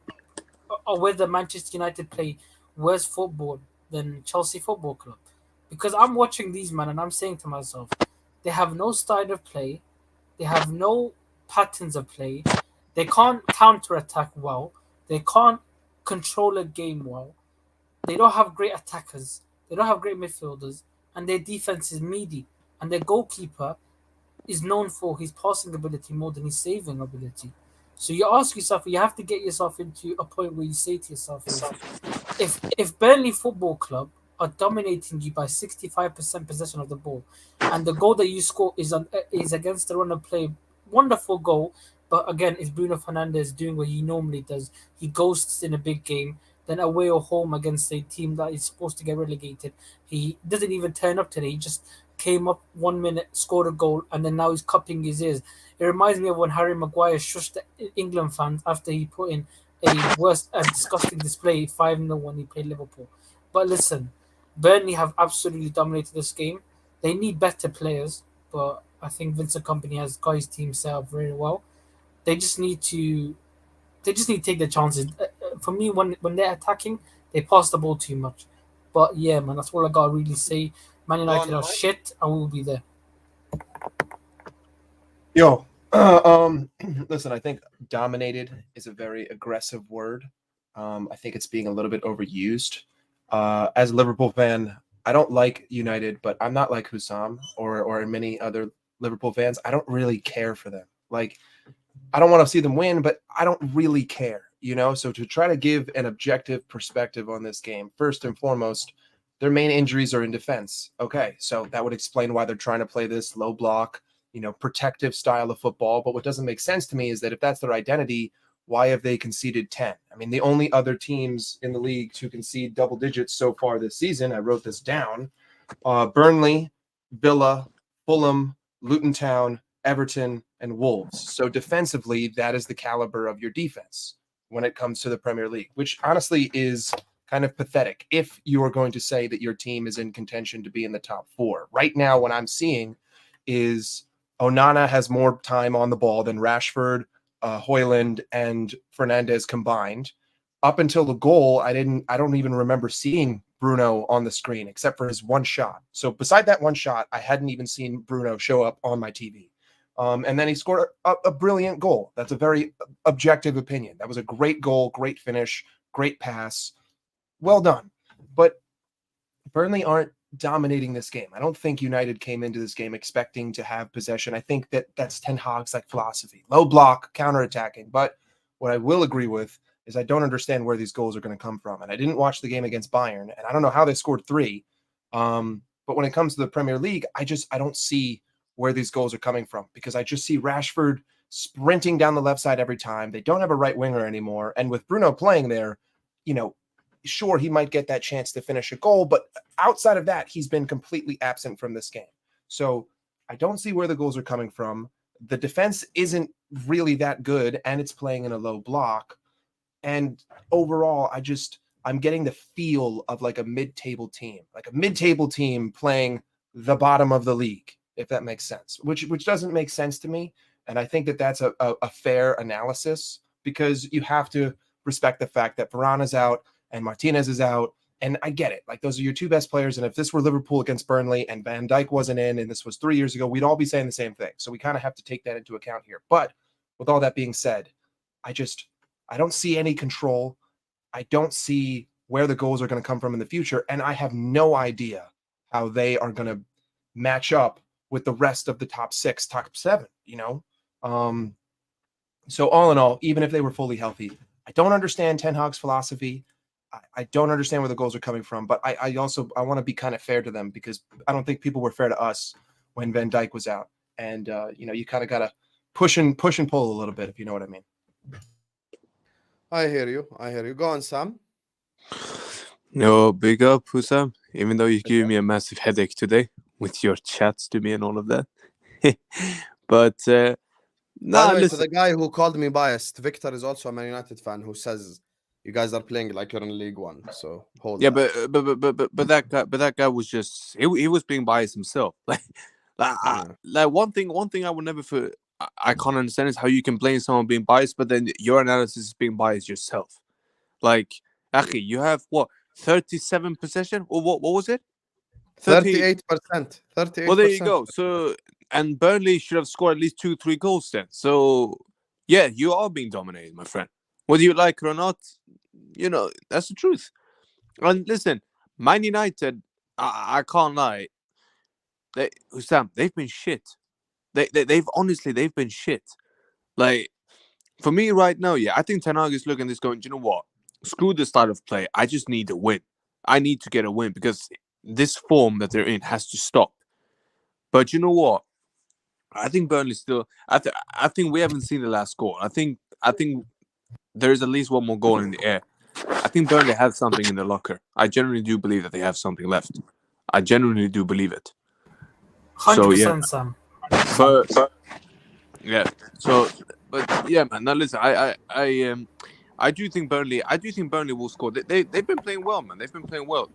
whether Manchester United play worse football than Chelsea Football Club? Because I'm watching these men and I'm saying to myself, they have no style of play, they have no patterns of play, they can't counter attack well, they can't control a game well, they don't have great attackers, they don't have great midfielders, and their defense is meaty, and their goalkeeper is known for his passing ability more than his saving ability. So you ask yourself, you have to get yourself into a point where you say to yourself, if Burnley Football Club are dominating you by 65% possession of the ball, and the goal that you score is against the run of play, wonderful goal, but again, it's Bruno Fernandes doing what he normally does. He ghosts in a big game, then away or home against a team that is supposed to get relegated. He doesn't even turn up today. He just came up 1 minute, scored a goal, and then now he's cupping his ears. It reminds me of when Harry Maguire shushed the England fans after he put in a disgusting display 5-0 when he played Liverpool. But listen, Burnley have absolutely dominated this game. They need better players, but I think Vincent Company has got his team set up very well. They just need to take the chances. For me, when they're attacking, they pass the ball too much. But yeah, man, that's all I gotta really say. Man United are shit, and we'll be there. Yo, listen, I think dominated is a very aggressive word. I think it's being a little bit overused. As a Liverpool fan, I don't like United, but I'm not like Hussam or many other Liverpool fans. I don't really care for them. Like, I don't want to see them win, but I don't really care, you know? So to try to give an objective perspective on this game, first and foremost, their main injuries are in defense. Okay, so that would explain why they're trying to play this low block, protective style of football. But what doesn't make sense to me is that if that's their identity, why have they conceded 10? I mean, the only other teams in the league to concede double digits so far this season, I wrote this down, Burnley, Villa, Fulham, Luton Town, Everton, and Wolves. So defensively, that is the caliber of your defense when it comes to the Premier League, which honestly is kind of pathetic if you are going to say that your team is in contention to be in the top four. Right now, what I'm seeing is Onana has more time on the ball than Rashford, Hoyland, and Fernandez combined. Up until the goal, I don't even remember seeing Bruno on the screen except for his one shot. So beside that one shot, I hadn't even seen Bruno show up on my TV. And then he scored a brilliant goal. That's a very objective opinion. That was a great goal, great finish, great pass. Well done. But Burnley aren't dominating this game. I don't think United came into this game expecting to have possession. I think that's Ten Hag's philosophy. Low block, counterattacking. But what I will agree with is I don't understand where these goals are going to come from. And I didn't watch the game against Bayern, and I don't know how they scored 3. But when it comes to the Premier League, I don't see where these goals are coming from, because I just see Rashford sprinting down the left side every time. They don't have a right winger anymore. And with Bruno playing there, sure, he might get that chance to finish a goal, but outside of that, he's been completely absent from this game. So I don't see where the goals are coming from. The defense isn't really that good, and it's playing in a low block. And overall, I'm getting the feel of a mid-table team playing the bottom of the league, if that makes sense, which doesn't make sense to me. And I think that that's a fair analysis, because you have to respect the fact that Varane is out and Martinez is out And I get it. Like, those are your two best players. And if this were Liverpool against Burnley and Van Dijk wasn't in, and this was 3 years ago, we'd all be saying the same thing. So we kind of have to take that into account here. But with all that being said, I don't see any control. I don't see where the goals are going to come from in the future. And I have no idea how they are going to match up with the rest of the top 6, top 7, So all in all, even if they were fully healthy, I don't understand Ten Hag's philosophy. I don't understand where the goals are coming from, but I want to be kind of fair to them, because I don't think people were fair to us when Van Dijk was out. And, you kind of got to push and pull a little bit, if you know what I mean. I hear you. Go on, Sam. No, big up, Hussam. Even though you give me a massive headache today with your chats to me and all of that. But, By the way, to listen. the guy who called me biased, Victor is also a Man United fan who says you guys are playing like you're in League One. So hold Yeah, that. but that guy was just he was being biased himself. Like one thing I would never I can't understand is how you can blame someone being biased, but then your analysis is being biased yourself. Like, Aki, you have what, 37 possession, or what was it? 38%. 38%. Well, there you go. So, and Burnley should have scored at least 2-3 goals then. So, yeah, you are being dominated, my friend. Whether you like it or not, that's the truth. And listen, Man United, I can't lie. They've been shit. They've been shit. Like, for me right now, yeah, I think Ten Hag is looking at this going, you know what? Screw the style of play. I just need a win. I need to get a win, because this form that they're in has to stop. But you know what? I think Burnley still. I think we haven't seen the last goal. I think there is at least one more goal in the air. I think Burnley have something in the locker. I genuinely do believe that they have something left. I genuinely do believe it. 100%, Sam. But yeah. So, but yeah, man. Now listen, I do think Burnley will score. They've been playing well, man. They've been playing well.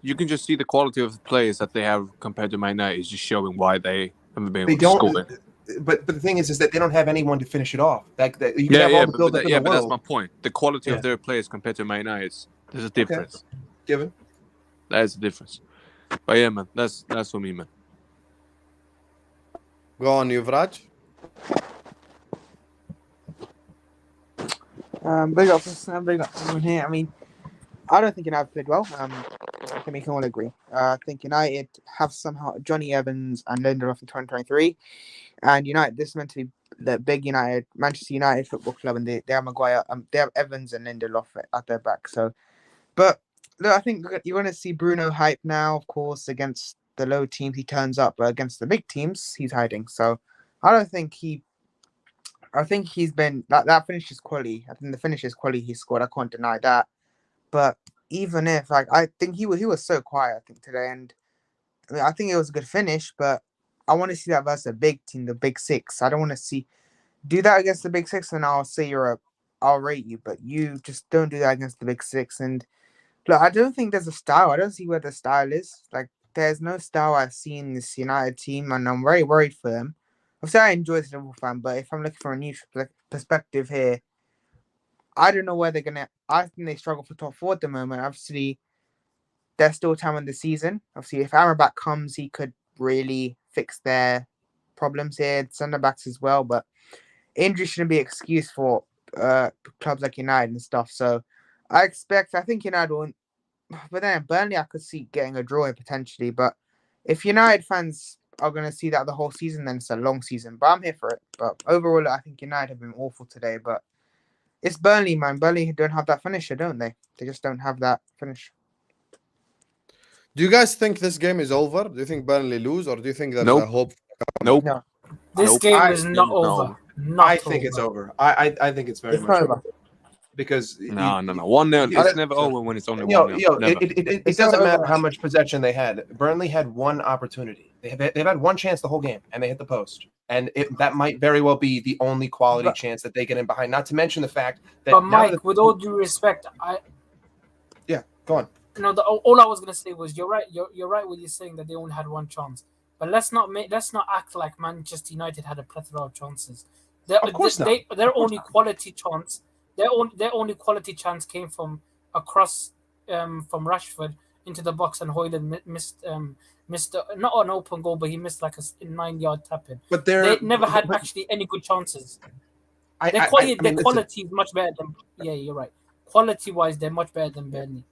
You can just see the quality of the players that they have compared to Man United is just showing why they haven't been able to score. But the thing is that they don't have anyone to finish it off. You can have all the build-up in the world. But that's my point. The quality of their players compared to Man United, there's a difference. Okay. Given. That is a difference. But yeah, man, that's for me, man. Go on, Yuvraj. Big up, Sam. Big up everyone here. I mean, I don't think United played well. I think we can all agree. I think United have somehow Johnny Evans and Lindelof in 2023, and United. This is meant to be the big Manchester United Football Club, and they have Maguire. They have Evans and Lindelof at their back. So, but look, I think you're going to see Bruno hype now. Of course, against the low teams he turns up, but against the big teams he's hiding. So, I think he's been that finish is quality. I think the finish is quality he scored. I can't deny that. But even if I think he was so quiet, I think today, and I think it was a good finish. But I want to see that versus a big team, the Big Six. I don't want to do that against the Big Six, and I'll say I'll rate you. But you just don't do that against the Big Six. And look, I don't think there's a style. I don't see where the style is. Like, there's no style I've seen in this United team, and I'm very worried for them. Obviously, I enjoy this Liverpool fan, but if I'm looking for a new perspective here, I don't know where they're gonna. I think they struggle for top 4 at the moment. Obviously, there's still time in the season. Obviously, if Amrabat comes, he could really fix their problems here. Centre backs as well, but injury shouldn't be an excuse for clubs like United and stuff. So I think United will. But then Burnley, I could see getting a draw here potentially. But if United fans are going to see that the whole season, then it's a long season. But I'm here for it. But overall, I think United have been awful today. But it's Burnley, man. Burnley don't have that finisher, don't they? They just don't have that finish. Do you guys think this game is over? Do you think Burnley lose, or do you think there's a hope? Nope. No. This game is not over. I think it's over. I think it's very much over. Because no. 1-0. It's never over when it's only 1-0. It doesn't matter how much possession they had. Burnley had one opportunity. They've had one chance the whole game, and they hit the post. And that might very well be the only quality chance that they get in behind. Not to mention the fact that. But Mike, with all due respect, go on. All I was gonna say was you're right. You're right with you saying that they only had one chance. But let's not act like Manchester United had a plethora of chances. Of course not. Their only quality chance. Their only quality chance came from a cross from Rashford into the box, and Hoyland missed not an open goal, but he missed like a 9-yard tap in. But They never had actually any good chances. Their quality is much better than. Yeah, you're right. Quality wise, they're much better than Burnley.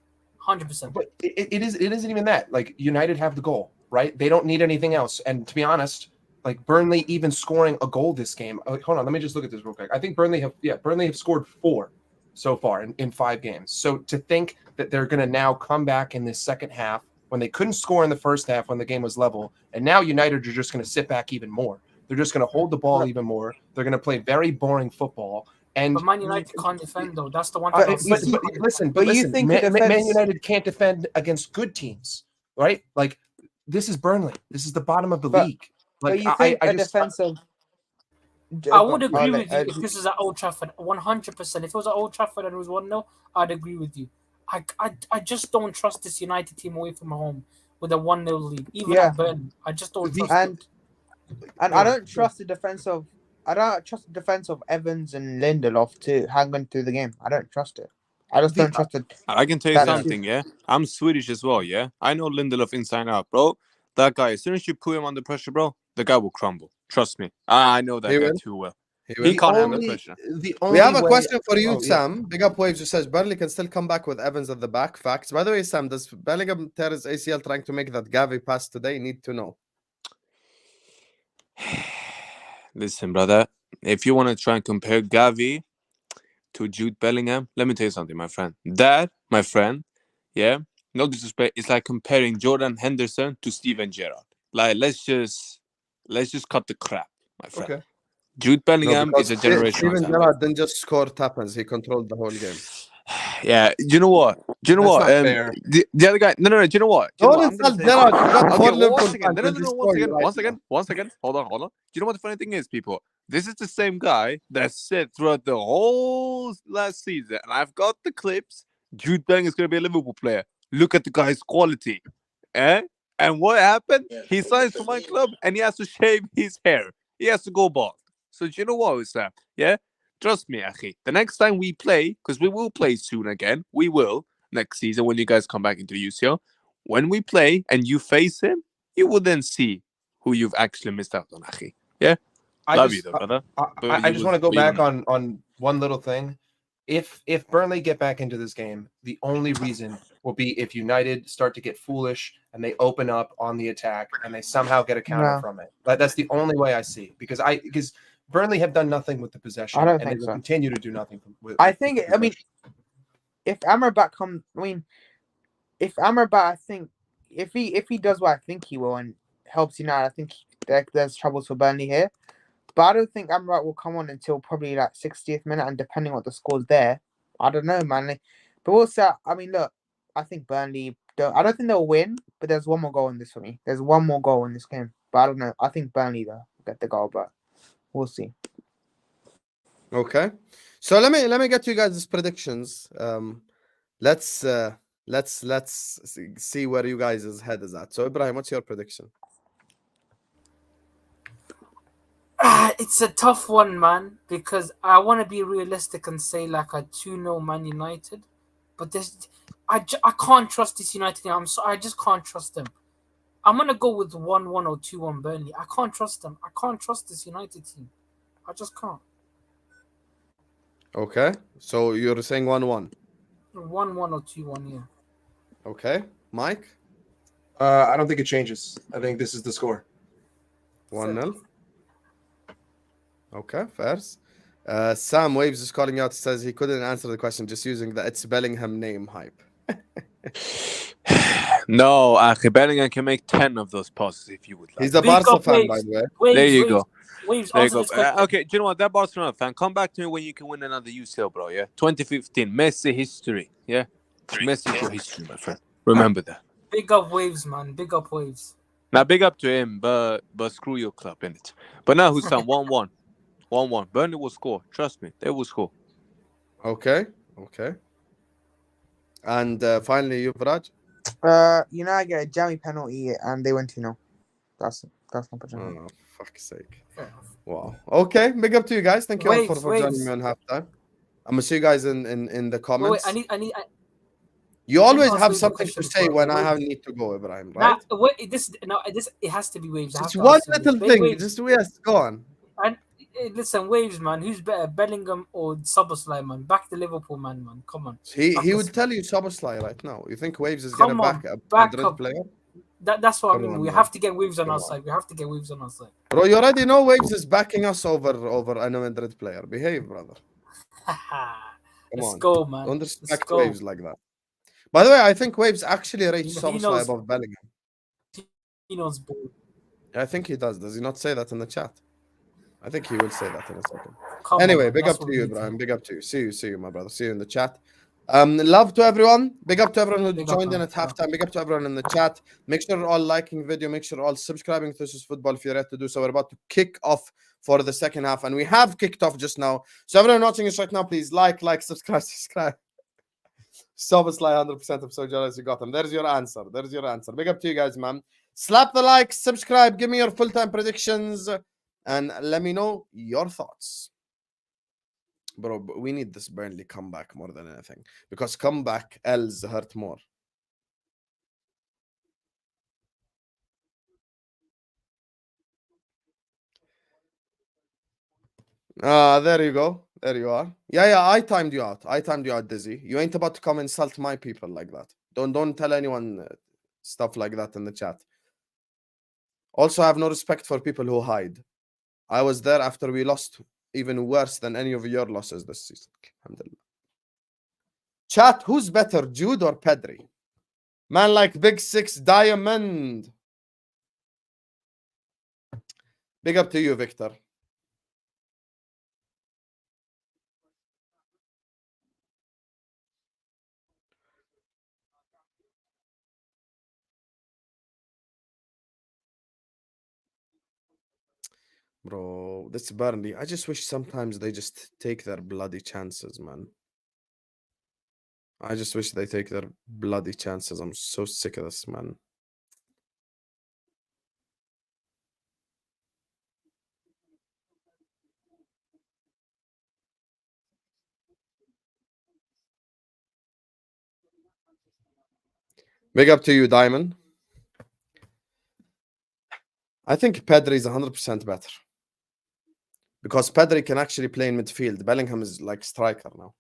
100%. But it isn't even that. Like, United have the goal, right? They don't need anything else. And to be honest, like, Burnley even scoring a goal this game. Hold on, let me just look at this real quick. I think Burnley have scored 4 so far in 5 games. So to think that they're going to now come back in this second half when they couldn't score in the first half when the game was level, and now United are just going to sit back even more. They're just going to hold the ball even more. They're going to play very boring football. But Man United can't defend, though. That's the one. But listen, you think Man United can't defend against good teams, right? Like, this is Burnley. This is the bottom of the league. Like, but you think defensive. I would agree with you if this is at Old Trafford, 100%. If it was at Old Trafford and it was 1-0, I'd agree with you. I just don't trust this United team away from home with a 1-0 lead, even at Burnley. I just don't trust it. And I don't trust the defense of. I don't trust the defense of Evans and Lindelof to hang on through the game. I don't trust it. I just don't trust it. I can tell you something, yeah? I'm Swedish as well, yeah? I know Lindelof inside out, bro. That guy, as soon as you put him under pressure, bro, the guy will crumble. Trust me. I know that guy too well. He can't handle pressure. We have a question for you, Sam. Big up Waves, who says Burnley can still come back with Evans at the back. Facts. By the way, Sam, does Bellingham tear his ACL trying to make that Gavi pass today? Need to know. Listen, brother, if you want to try and compare Gavi to Jude Bellingham, let me tell you something, my friend. That, my friend, yeah, no disrespect, it's like comparing Jordan Henderson to Steven Gerrard. Like, let's just cut the crap, my friend. Okay. Jude Bellingham is a generational. Steven Gerrard didn't just score tap-ins; he controlled the whole game. Yeah, do you know what? The other guy. No. Do you know what? Once again. Hold on. Do you know what the funny thing is, people? This is the same guy that said throughout the whole last season, and I've got the clips. Jude Bellingham is going to be a Liverpool player. Look at the guy's quality, eh? And what happened? He signs for my club, and he has to shave his hair. He has to go bald. So do you know what, Sam? Yeah. Trust me, Akhi. The next time we play, because we will play soon again, we will next season when you guys come back into the UCL. When we play and you face him, you will then see who you've actually missed out on, Akhi. Yeah? Love you, though, brother. I just want to go back on one little thing. If Burnley get back into this game, the only reason will be if United start to get foolish and they open up on the attack and they somehow get a counter from it. That's the only way I see it. Because Burnley have done nothing with the possession, and they will continue to do nothing with. I think. I mean, if Amrabat if he does what I think he will and helps United, I think there's troubles for Burnley here. But I don't think Amrabat will come on until probably like 60th minute, and depending on what the score's there, I don't know, man. But also, I mean, look, I think Burnley. I don't think they'll win, but there's one more goal in this for me. There's one more goal in this game, but I don't know. I think Burnley though get the goal, but. We'll see. Okay, so let me get you guys' predictions. Let's see where you guys' head is at. So Ibrahim, what's your prediction? It's a tough one, man, because I want to be realistic and say like a 2-0 Man United, but I can't trust this United team. I just can't trust them. I'm going to go with 1-1 or 2-1 Burnley. I can't trust them. I can't trust this United team. I just can't. Okay. So you're saying 1-1? 1-1 or 2-1, yeah. Okay. Mike? I don't think it changes. I think this is the score. 1-0. Okay, first. Sam Waves is calling out, says he couldn't answer the question just using the It's Bellingham name hype. No, Bellingham can make 10 of those passes if you would like. He's a Barca fan, by the way. There you go. Waves, there you go. Okay, do you know what? That Barcelona fan, come back to me when you can win another UCL, bro, yeah? 2015, Messi history, yeah? Messi for history, my friend. Remember that. Big up Waves, man. Big up Waves. Now, big up to him, but screw your club, innit? But now, Hussam, 1-1. 1-1. Burnley will score. Trust me, they will score. Okay. And finally, you, Vraj? I get a jammy penalty and they went 2-0. That's my prediction. Oh, fuck's sake. Wow. Okay, big up to you guys. Thank you all for joining me on halftime. I'm gonna see you guys in the comments. Wait, You didn't always ask have Waves a something to question say for when I Waves. have need to go, Ibrahim, Nah, right? this it has to be Waves. I have Just to one ask him this. little thing. Waves. Just yes, go on. And listen, Waves, man. Who's better, Bellingham or Szoboszlai, man? Back to Liverpool, man. Come on. He Back would us, tell you Szoboszlai right now. You think Waves is gonna Come back on, a back Madrid up. player? That's what I Come mean. on, We bro. have to get Waves on Come our on. side. We have to get Waves on our side. Bro, you already know Waves is backing us over a Madrid player. Behave, brother. Come Let's on. go, man. Don't Let's respect go. Waves like that. By the way, I think Waves actually rates He Szoboszlai knows. above Bellingham. He knows ball. I think he does. Does he not say that in the chat? I think he will say that in a second. Come Anyway, on, man. big That's up what to we you, need to Ibrahim. do. Big up to you. See you, my brother. See you in the chat. Love to everyone. Big up to everyone who Big up, joined in man. at halftime. Big up to everyone in the chat. Make sure you're all liking video. Make sure you're all subscribing to This Is Football if you're ready to do so. We're about to kick off for the second half, and we have kicked off just now. So everyone watching us right now, please like, subscribe. Szoboszlai 100%. I'm so jealous you got him. There's your answer. Big up to you guys, man. Slap the like, subscribe, give me your full-time predictions, and let me know your thoughts. Bro, we need this Burnley comeback more than anything. Because comeback L's hurt more. There you go. There you are. Yeah, I timed you out, Dizzy. You ain't about to come insult my people like that. Don't tell anyone stuff like that in the chat. Also, I have no respect for people who hide. I was there after we lost even worse than any of your losses this season. Alhamdulillah. Chat, who's better, Jude or Pedri? Man like Big Six Diamond. Big up to you, Victor. Bro, this Burnley. I just wish sometimes they just take their bloody chances, man. I just wish they take their bloody chances. I'm so sick of this, man. Big up to you, Diamond. I think Pedri is 100% better. Because Pedri can actually play in midfield. Bellingham is like striker now.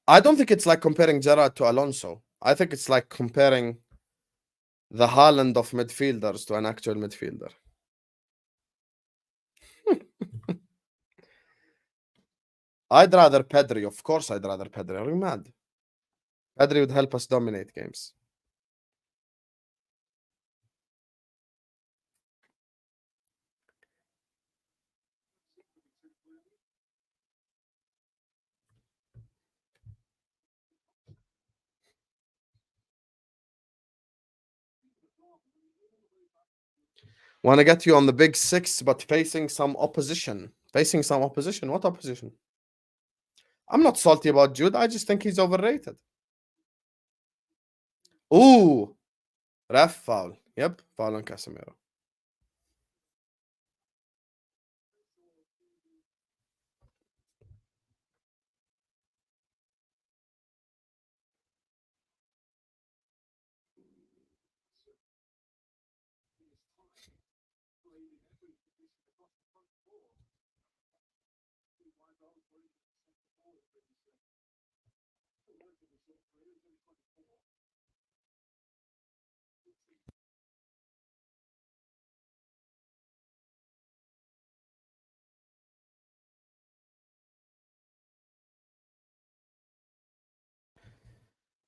I don't think it's like comparing Gerrard to Alonso. I think it's like comparing the Haaland of midfielders to an actual midfielder. I'd rather Pedri. Of course I'd rather Pedri. Are you mad? Pedri would help us dominate games. Want to get you on the big six, but facing some opposition. Facing some opposition? What opposition? I'm not salty about Jude. I just think he's overrated. Ooh. Ref foul. Yep. Foul on Casemiro.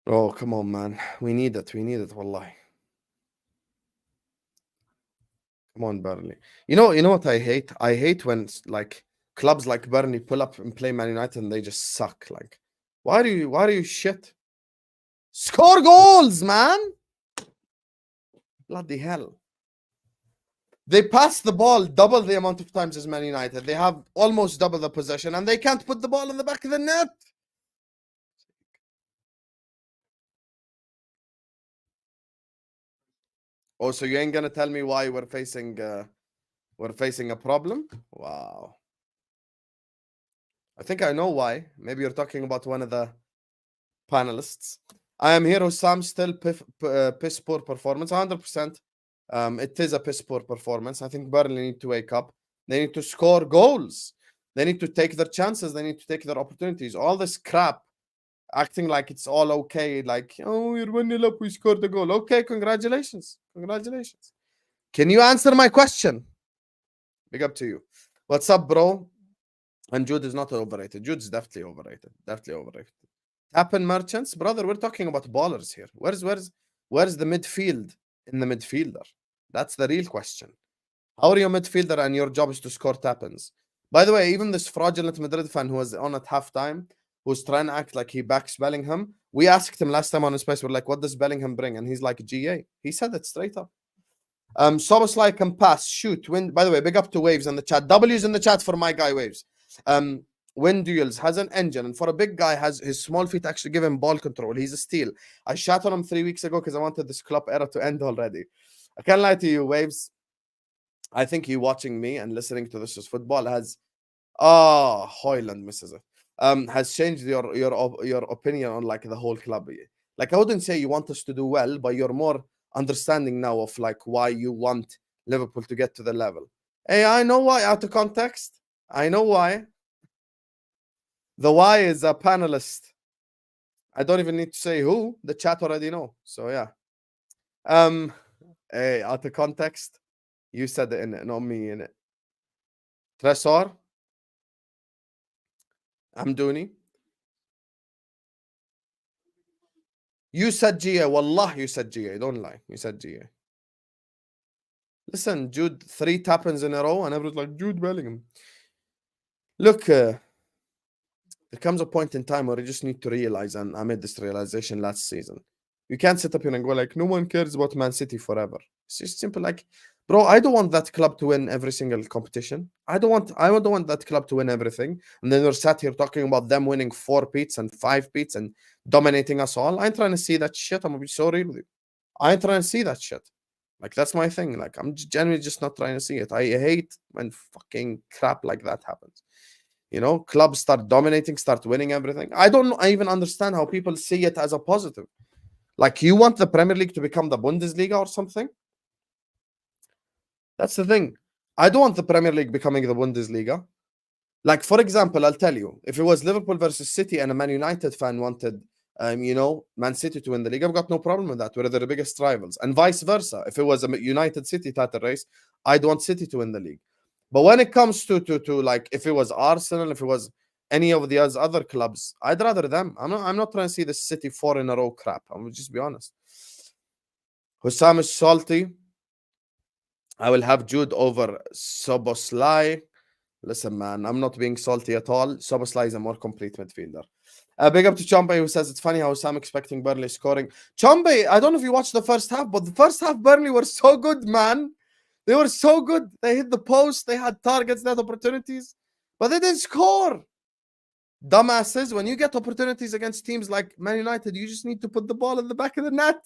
Oh, come on, man. We need it. Wallahi. Come on, Burnley. You know what I hate? I hate when like clubs like Burnley pull up and play Man United and they just suck. Like, why do you shit? Score goals, man. Bloody hell. They pass the ball double the amount of times as Man United. They have almost double the possession and they can't put the ball in the back of the net. Oh, so you ain't gonna tell me why we're facing a problem? Wow. I think I know why. Maybe you're talking about one of the panelists. I am here, Hussam. Still piss poor performance. 100%. It is a piss poor performance. I think Burnley need to wake up. They need to score goals. They need to take their chances. They need to take their opportunities. All this crap, acting like it's all okay. Like, oh, we're 1-0 up. We scored the goal. Okay, congratulations. Congratulations. Can you answer my question? Big up to you. What's up, bro? And Jude is not overrated. Jude's definitely overrated. Definitely overrated. Happen merchants, brother. We're talking about ballers here. Where's the midfield in the midfielder? That's the real question. How are you a midfielder and your job is to score tap-ins? By the way, even this fraudulent Madrid fan who was on at halftime, who's trying to act like he backs Bellingham, we asked him last time on his space, we're like, what does Bellingham bring? And he's like, GA. He said it straight up. Soboslai can pass, shoot, win. By the way, big up to Waves in the chat. W's in the chat for my guy Waves. Win duels, has an engine, and for a big guy, has his small feet actually give him ball control. He's a steal. I shot on him 3 weeks ago because I wanted this club era to end already. I can't lie to you, Waves. I think you watching me and listening to this as football has Hoyland misses it. Has changed your opinion on like the whole club. Like I wouldn't say you want us to do well, but you're more understanding now of like why you want Liverpool to get to the level. Hey, I know why. Out of context, I know why. The why is a panelist. I don't even need to say who. The chat already know. So yeah. Hey, out of context, you said it in it, not me in it. Tresor. Amdouni. You said GA. Wallah, you said GA. Don't lie. You said GA. Listen, Jude, 3 tap-ins in a row, and everyone's like, Jude Bellingham. Look, there comes a point in time where you just need to realize, and I made this realization last season. You can't sit up here and go like, no one cares about Man City forever. It's just simple like, bro, I don't want that club to win every single competition. I don't want that club to win everything. And then we're sat here talking about them winning 4 peats and 5 peats and dominating us all. I ain't trying to see that shit. I'm gonna be so real with you. I ain't trying to see that shit. Like, that's my thing. Like, I'm genuinely just not trying to see it. I hate when fucking crap like that happens. You know, clubs start dominating, start winning everything. I even understand how people see it as a positive. Like, you want the Premier League to become the Bundesliga or something? That's the thing. I don't want the Premier League becoming the Bundesliga. Like, for example, I'll tell you, if it was Liverpool versus City and a Man United fan wanted, you know, Man City to win the league, I've got no problem with that. We're the biggest rivals. And vice versa. If it was a United City title race, I'd want City to win the league. But when it comes to like, if it was Arsenal, if it was any of the other clubs, I'd rather them. I'm not trying to see the City 4 in a row crap. I'm just be honest. Hussam is salty. I will have Jude over Soboslai. Listen, man, I'm not being salty at all. Soboslai is a more complete midfielder. Big up to Chombe, who says it's funny how Sam expecting Burnley scoring. Chombe, I don't know if you watched the first half, but the first half Burnley were so good, man. They were so good. They hit the post. They had targets. They had opportunities, but they didn't score. Dumbasses, when you get opportunities against teams like Man United, you just need to put the ball in the back of the net.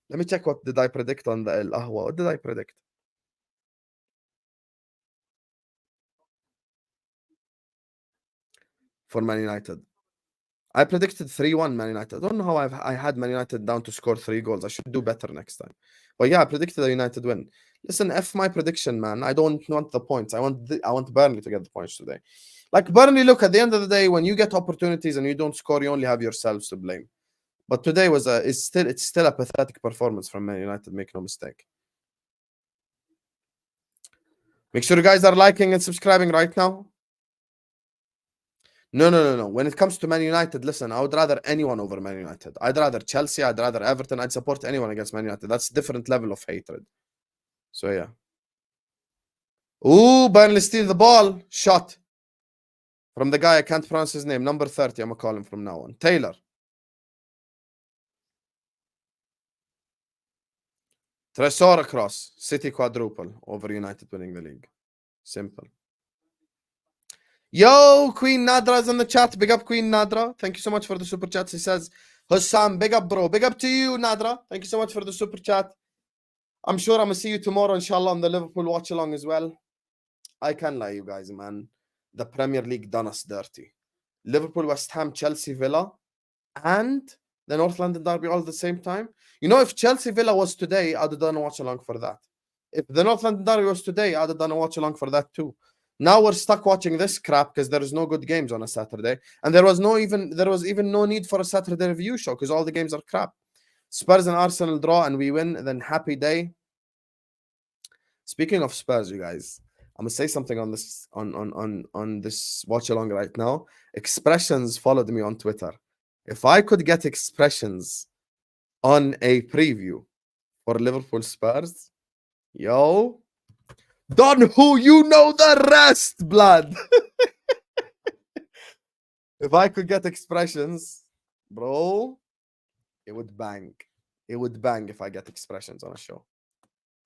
Let me check what did I predict on the El Ahwa. What did I predict? For Man United. I predicted 3-1 Man United. I don't know how I had Man United down to score 3 goals. I should do better next time. But yeah, I predicted a United win. Listen, F my prediction, man. I don't want the points. I want Burnley to get the points today. Like Burnley, look, at the end of the day, when you get opportunities and you don't score, you only have yourselves to blame. But today it's still a pathetic performance from Man United, make no mistake. Make sure you guys are liking and subscribing right now. No. When it comes to Man United, listen, I would rather anyone over Man United. I'd rather Chelsea, I'd rather Everton, I'd support anyone against Man United. That's a different level of hatred. So yeah. Ooh, Burnley steal the ball. Shot. From the guy, I can't pronounce his name. Number 30, I'm going to call him from now on. Taylor. Tresor across. City quadruple over United winning the league. Simple. Yo, Queen Nadra's in the chat. Big up, Queen Nadra. Thank you so much for the super chat. He says, Hussam, big up, bro. Big up to you, Nadra. Thank you so much for the super chat. I'm sure I'm going to see you tomorrow, inshallah, on the Liverpool watch along as well. I can't lie, you guys, man. the Premier League done us dirty. Liverpool, West Ham, Chelsea, Villa, and the North London Derby all at the same time. You know, if Chelsea Villa was today, I'd have done a watch along for that. If the North London Derby was today, I'd have done a watch along for that too. Now we're stuck watching this crap because there is no good games on a Saturday, and there was even no need for a Saturday review show because all the games are crap. Spurs and Arsenal draw and we win, then happy day. Speaking of Spurs, you guys, I'm gonna say something on this on this watch along right now. Expressions followed me on Twitter. If I could get expressions on a preview for Liverpool Spurs, yo, Don who you know the rest, blood. If I could get expressions, bro, it would bang. It would bang if I get expressions on a show.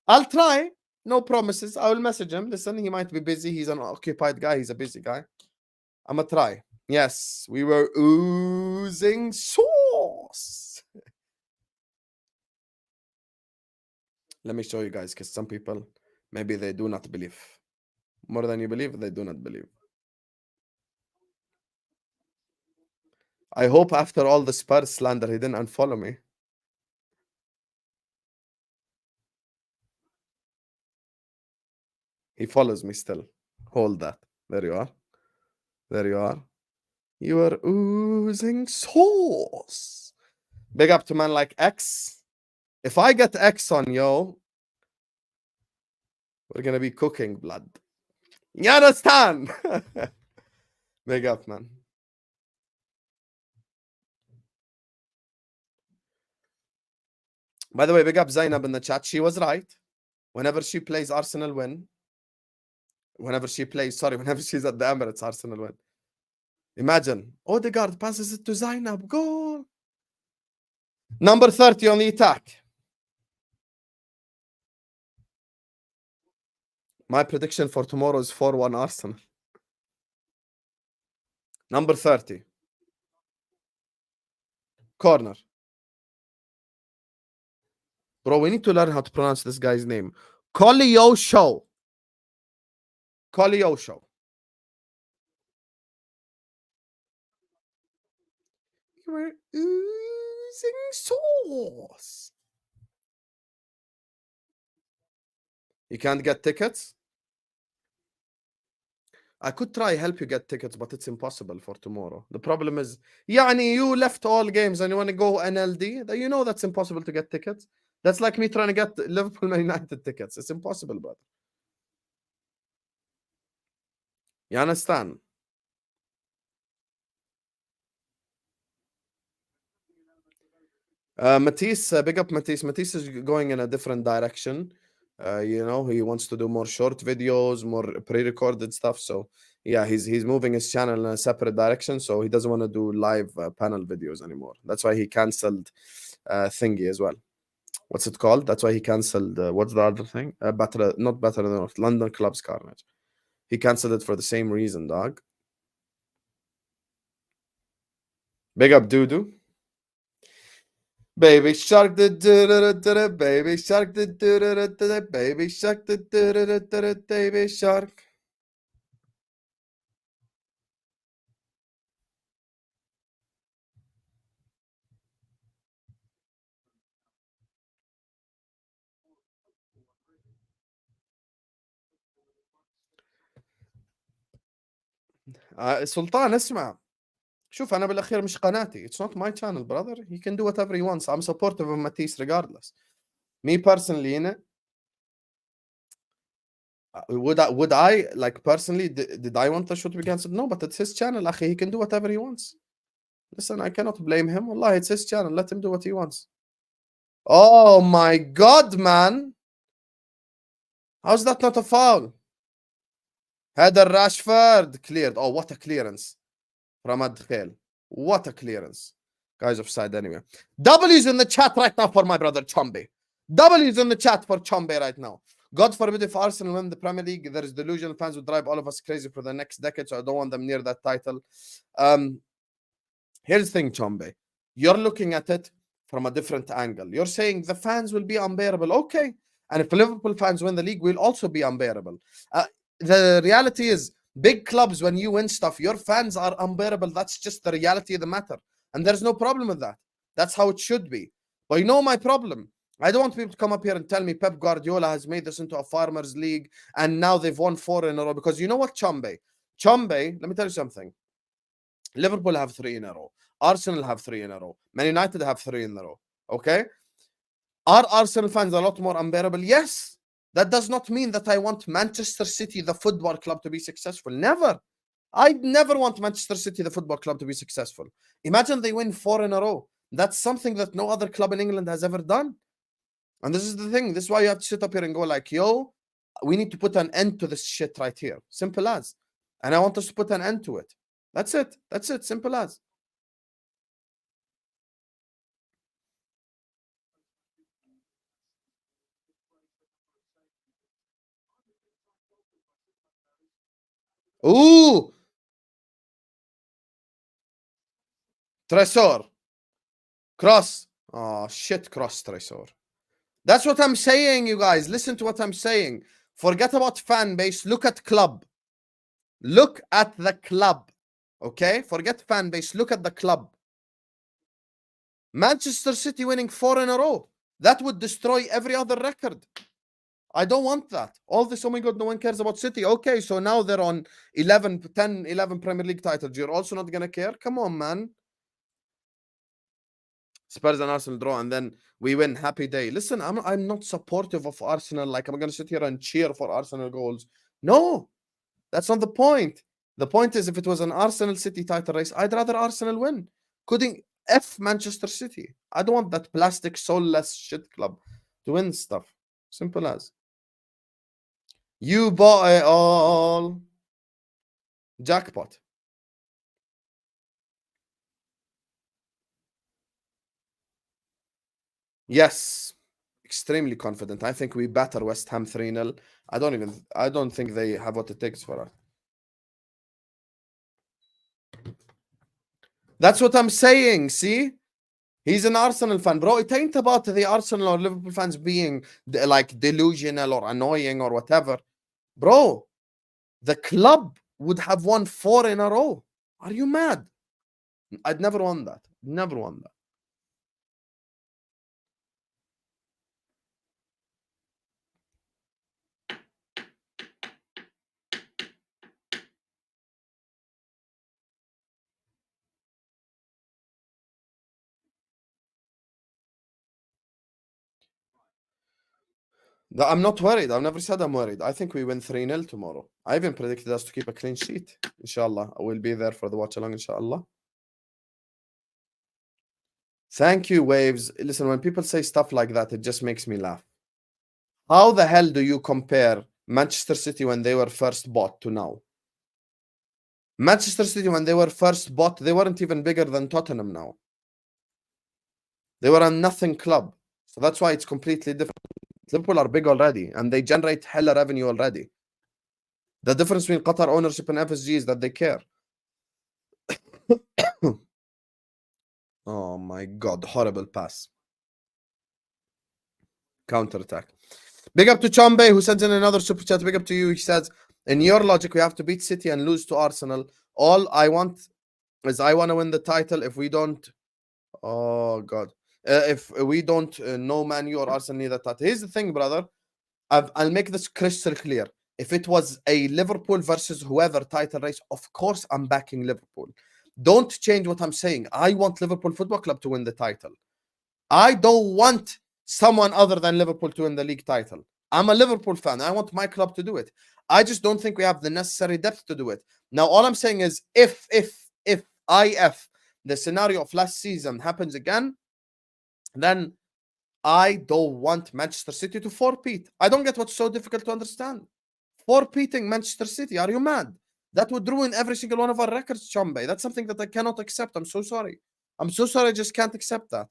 I'll try. No promises. I will message him. Listen, he might be busy. He's an occupied guy. He's a busy guy. I'm gonna try. Yes, we were oozing sauce. Let me show you guys, because some people, maybe they do not believe. More than you believe, they do not believe. I hope after all the Spurs slander, he didn't unfollow me. He follows me still. Hold that. There you are. There you are. You are oozing sauce. Big up to man like X. If I get X on, yo, we're going to be cooking blood. You understand? Big up, man. By the way, big up Zainab in the chat. She was right. Whenever she plays, Arsenal win. Whenever she's at the Emirates, Arsenal win. Imagine, Odegaard passes it to Zainab. Goal. Number 30 on the attack. My prediction for tomorrow is 4-1 Arsenal. Number 30. Corner. Bro, we need to learn how to pronounce this guy's name. Koleosho. Koleosho. We're oozing sauce. You can't get tickets? I could try help you get tickets, but it's impossible for tomorrow. The problem is, you left all games and you want to go NLD? You know that's impossible to get tickets. That's like me trying to get Liverpool Man United tickets. It's impossible, brother. You understand? Matisse, big up Matisse. Matisse is going in a different direction. He wants to do more short videos, more pre-recorded stuff. So yeah, he's moving his channel in a separate direction. So he doesn't want to do live panel videos anymore. That's why he cancelled thingy as well. What's it called? That's why he cancelled. What's the other thing? Not Better Than North. London Clubs Carnage. He cancelled it for the same reason, dog. Big up Dudu. Baby shark, baby shark, baby shark, baby shark. سلطان اسمع. شوف أنا بالأخير مش قناتي. It's not my channel, brother. He can do whatever he wants. I'm supportive of Matisse regardless. Me personally, would I like personally, did I want the show to be cancelled? No, but it's his channel, أخي. He can do whatever he wants. Listen, I cannot blame him. Wallah, it's his channel. Let him do what he wants. Oh my God, man. How's that not a foul? Header Rashford cleared. Oh, what a clearance. Ramad Khail. What a clearance. Guys offside anyway. W's in the chat right now for my brother Chombe. W's in the chat for Chombe right now. God forbid if Arsenal win the Premier League, there is delusional fans will drive all of us crazy for the next decade, so I don't want them near that title. Here's the thing, Chombe. You're looking at it from a different angle. You're saying the fans will be unbearable. Okay. And if Liverpool fans win the league, we'll also be unbearable. The reality is, Big clubs, when you win stuff, your fans are unbearable. That's just the reality of the matter. And there's no problem with that. That's how it should be. But you know my problem? I don't want people to come up here and tell me Pep Guardiola has made this into a farmers league and now they've won 4 in a row. Because you know what, Chombe, let me tell you something. Liverpool have 3 in a row. Arsenal have 3 in a row. Man United have 3 in a row. Okay? Are Arsenal fans a lot more unbearable? Yes. That does not mean that I want Manchester City, the football club, to be successful. Never. I never want Manchester City, the football club, to be successful. Imagine they win 4 in a row. That's something that no other club in England has ever done. And this is the thing. This is why you have to sit up here and go like, yo, we need to put an end to this shit right here. Simple as. And I want us to put an end to it. That's it. That's it. Simple as. Ooh! Tresor. Cross. Oh, shit, cross Tresor. That's what I'm saying, you guys. Listen to what I'm saying. Forget about fan base. Look at club. Look at the club. Okay? Forget fan base. Look at the club. Manchester City winning 4 in a row. That would destroy every other record. I don't want that. All this, oh my God, no one cares about City. Okay, so now they're on 11 Premier League titles. You're also not going to care? Come on, man. Spurs and Arsenal draw, and then we win. Happy day. Listen, I'm not supportive of Arsenal. Like, I'm going to sit here and cheer for Arsenal goals. No, that's not the point. The point is, if it was an Arsenal City title race, I'd rather Arsenal win. Couldn't F Manchester City. I don't want that plastic, soulless shit club to win stuff. Simple as. You bought it all. Jackpot. Yes. Extremely confident. I think we batter West Ham 3-0. I don't think they have what it takes for us. That's what I'm saying, see? He's an Arsenal fan, bro. It ain't about the Arsenal or Liverpool fans being like delusional or annoying or whatever. Bro, the club would have won 4 in a row. Are you mad? I'd never won that. Never won that. I'm not worried. I've never said I'm worried. I think we win 3-0 tomorrow. I even predicted us to keep a clean sheet. Inshallah. I will be there for the watch along, inshallah. Thank you, Waves. Listen, when people say stuff like that, it just makes me laugh. How the hell do you compare Manchester City when they were first bought to now? Manchester City, when they were first bought, they weren't even bigger than Tottenham now. They were a nothing club. So that's why it's completely different. Liverpool are big already, and they generate hella revenue already. The difference between Qatar ownership and FSG is that they care. Oh my God, horrible pass. Counter attack. Big up to Chombe, who sends in another super chat. Big up to you. He says, in your logic, we have to beat City and lose to Arsenal. All I want is I want to win the title. If we don't, oh God. If we don't know Man U or Arsenal need that title. Here's the thing, brother. I'll make this crystal clear. If it was a Liverpool versus whoever title race, of course I'm backing Liverpool. Don't change what I'm saying. I want Liverpool Football Club to win the title. I don't want someone other than Liverpool to win the league title. I'm a Liverpool fan. I want my club to do it. I just don't think we have the necessary depth to do it. Now, all I'm saying is if the scenario of last season happens again, then I don't want Manchester City to four-peat. I don't get what's so difficult to understand. Four-peating Manchester City. Are you mad? That would ruin every single one of our records, Chombe. That's something that I cannot accept. I'm so sorry. I'm so sorry. I just can't accept that.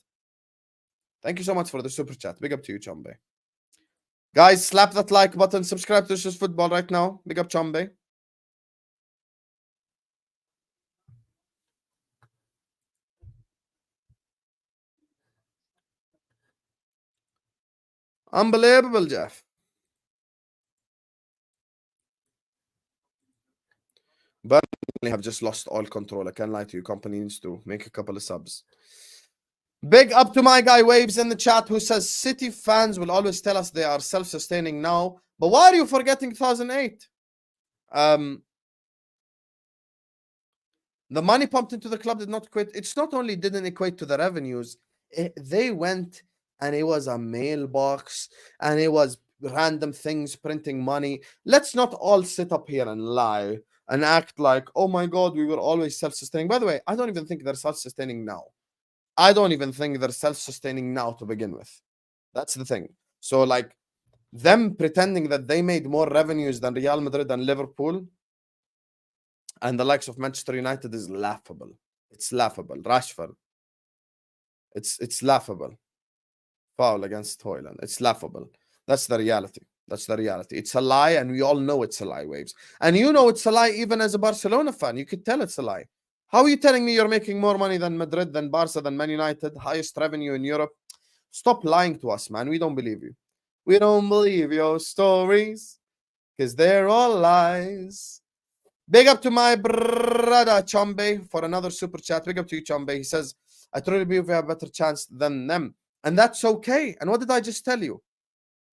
Thank you so much for the super chat. Big up to you, Chombe. Guys, slap that like button. Subscribe to This Is Football right now. Big up, Chombe. Unbelievable, Jeff. Burnley have just lost all control. I can't lie to you. Company needs to make a couple of subs. Big up to my guy Waves in the chat who says City fans will always tell us they are self-sustaining now. But why are you forgetting 2008? The money pumped into the club did not quit. It's not only didn't equate to the revenues, they went and it was a mailbox and it was random things printing money. Let's not all sit up here and lie and act like, oh my God, we were always self-sustaining. By the way, I don't even think they're self-sustaining now. I don't even think they're self-sustaining now to begin with. That's the thing. So like them pretending that they made more revenues than Real Madrid and Liverpool and the likes of Manchester United is laughable. It's laughable. Rashford. It's laughable. Foul against Hoyland. It's laughable. That's the reality. That's the reality. It's a lie, and we all know it's a lie, Waves. And you know it's a lie even as a Barcelona fan. You could tell it's a lie. How are you telling me you're making more money than Madrid, than Barca, than Man United, highest revenue in Europe? Stop lying to us, man. We don't believe you. We don't believe your stories because they're all lies. Big up to my brother Chombe for another super chat. Big up to you, Chombe. He says, I truly believe we have a better chance than them. And that's okay. And what did I just tell you?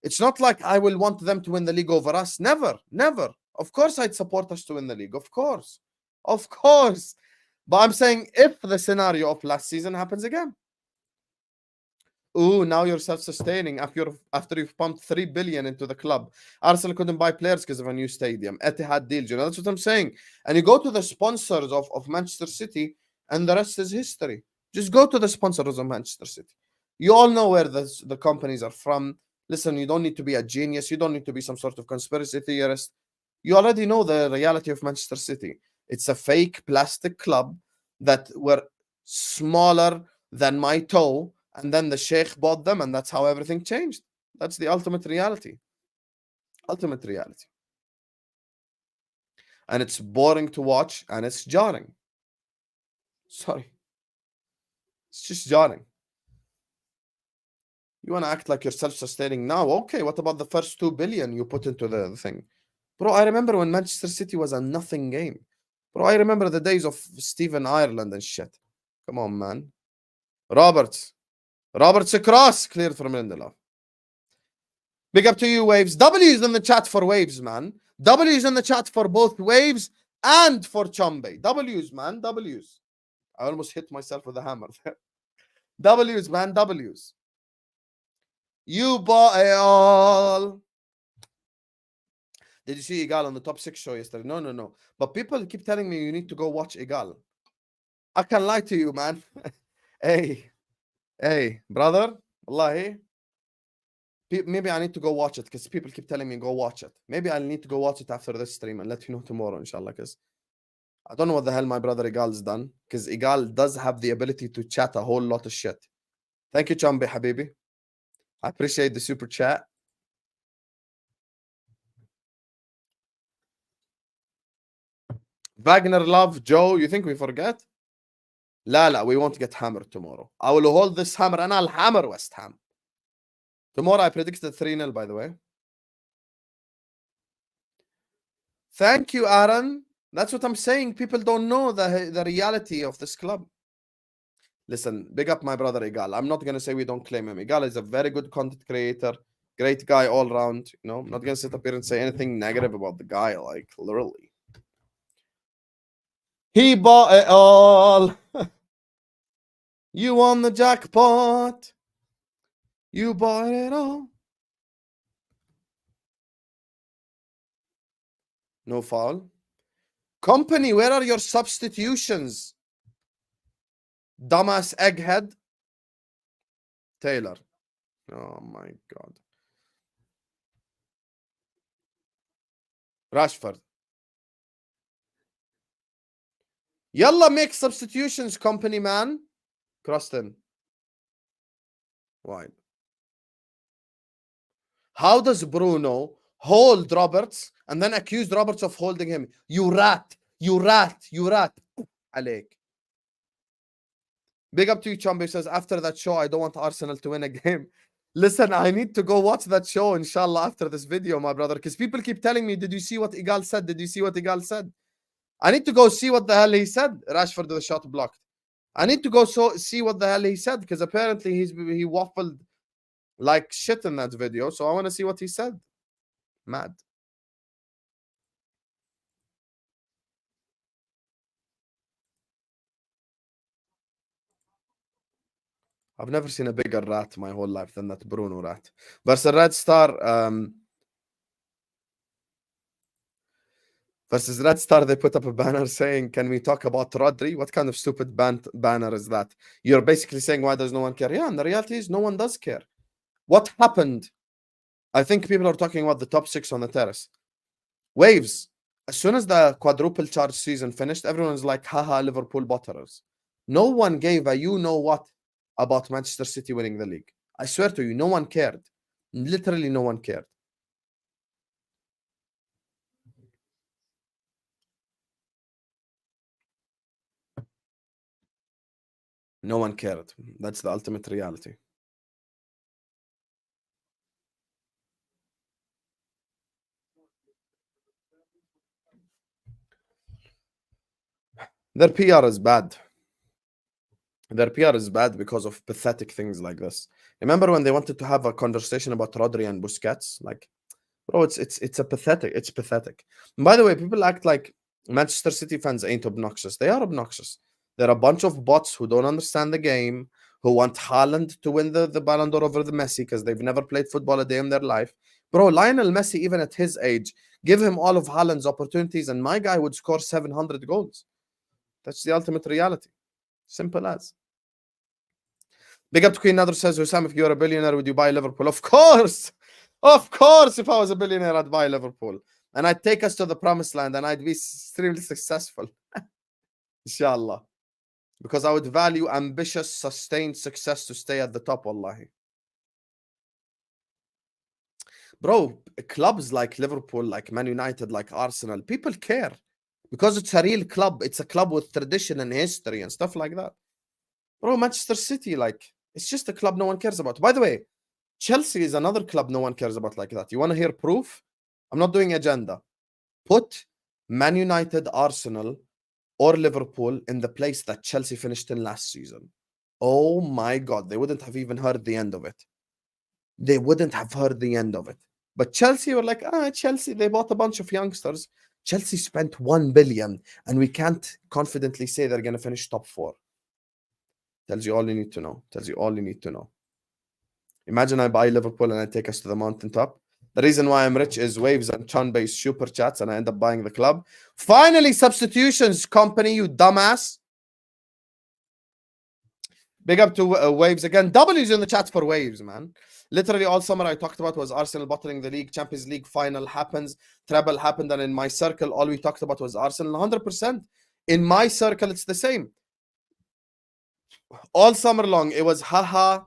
It's not like I will want them to win the league over us. Never, never. Of course I'd support us to win the league. Of course. Of course. But I'm saying if the scenario of last season happens again. Ooh, now you're self-sustaining after you've pumped 3 billion into the club. Arsenal couldn't buy players because of a new stadium. Etihad deal, you know, that's what I'm saying. And you go to the sponsors of Manchester City, and the rest is history. Just go to the sponsors of Manchester City. You all know where the companies are from. Listen, you don't need to be a genius. You don't need to be some sort of conspiracy theorist. You already know the reality of Manchester City. It's a fake plastic club that were smaller than my toe. And then the Sheikh bought them, and that's how everything changed. That's the ultimate reality. Ultimate reality. And it's boring to watch, and it's jarring. Sorry. It's just jarring. You want to act like you're self-sustaining now? Okay, what about the first 2 billion you put into the thing? Bro, I remember when Manchester City was a nothing game. Bro, I remember the days of Stephen Ireland and shit. Come on, man. Roberts across, cleared from Lindelof. Big up to you, Waves. W's in the chat for Waves, man. W's in the chat for both Waves and for Chombe. W's, man. W's. I almost hit myself with a hammer there. W's, man. W's. You bought it all. Did you see Igal on the top 6 show yesterday? No. But people keep telling me you need to go watch Igal. I can't lie to you, man. Hey, brother. Wallahi. Maybe I need to go watch it because people keep telling me go watch it. Maybe I'll need to go watch it after this stream and let you know tomorrow, inshallah. Because I don't know what the hell my brother Igal's done. Because Igal does have the ability to chat a whole lot of shit. Thank you, Chambi Habibi. I appreciate the super chat. Wagner Love, Joe, you think we forget? La, we won't get hammered tomorrow. I will hold this hammer and I'll hammer West Ham. Tomorrow I predicted 3-0, by the way. Thank you, Aaron. That's what I'm saying. People don't know the reality of this club. Listen, big up my brother Igal. I'm not going to say we don't claim him. Igal is a very good content creator. Great guy all around. You know, I'm not going to sit up here and say anything negative about the guy. Like, literally. He bought it all. You won the jackpot. You bought it all. No foul. Company, where are your substitutions? Dumbass egghead. Taylor. Oh my God. Rashford. Yalla, make substitutions, company man. Croston. Wide. How does Bruno hold Roberts and then accuse Roberts of holding him? You rat. You rat. You rat. Alek. Big up to you, Chombe. Says, after that show, I don't want Arsenal to win a game. Listen, I need to go watch that show, inshallah, after this video, my brother. Because people keep telling me, did you see what Igal said? Did you see what Igal said? I need to go see what the hell he said. Rashford the shot blocked. I need to go see what the hell he said, because apparently he waffled like shit in that video. So I want to see what he said. Mad. I've never seen a bigger rat my whole life than that Bruno rat. Versus Red Star. Versus Red Star, they put up a banner saying, "Can we talk about Rodri?" What kind of stupid banner is that? You're basically saying, why does no one care? Yeah, and the reality is no one does care. What happened? I think people are talking about the top 6 on the terrace. Waves. As soon as the quadruple charge season finished, everyone's like, haha, Liverpool botterers. No one gave a you-know-what about Manchester City winning the league. I swear to you, no one cared. Literally no one cared. No one cared. That's the ultimate reality. Their PR is bad. Their PR is bad because of pathetic things like this. Remember when they wanted to have a conversation about Rodri and Busquets? Like, bro, it's pathetic. It's pathetic. And by the way, people act like Manchester City fans ain't obnoxious. They are obnoxious. They're a bunch of bots who don't understand the game, who want Haaland to win the Ballon d'Or over the Messi because they've never played football a day in their life. Bro, Lionel Messi, even at his age, give him all of Haaland's opportunities and my guy would score 700 goals. That's the ultimate reality. Simple as. Big up to Queen Nader says, Hussam, if you're a billionaire, would you buy Liverpool? Of course! Of course, if I was a billionaire, I'd buy Liverpool. And I'd take us to the promised land and I'd be extremely successful. Inshallah. Because I would value ambitious, sustained success to stay at the top, wallahi. Bro, clubs like Liverpool, like Man United, like Arsenal, people care. Because it's a real club. It's a club with tradition and history and stuff like that. Bro, Manchester City, like, it's just a club no one cares about. By the way, Chelsea is another club no one cares about like that. You want to hear proof? I'm not doing agenda. Put Man United, Arsenal, or Liverpool in the place that Chelsea finished in last season. Oh my God, they wouldn't have even heard the end of it. They wouldn't have heard the end of it. But Chelsea were like, Chelsea, they bought a bunch of youngsters. Chelsea spent 1 billion and we can't confidently say they're going to finish top 4. Tells you all you need to know. Tells you all you need to know. Imagine I buy Liverpool and I take us to the mountaintop. The reason why I'm rich is Waves and Chun-based super chats and I end up buying the club. Finally, substitutions, company, you dumbass. Big up to Waves again. W's in the chat for Waves, man. Literally all summer I talked about was Arsenal bottling the league. Champions League final happens. Treble happened. And in my circle, all we talked about was Arsenal. 100%. In my circle, it's the same. All summer long, it was haha,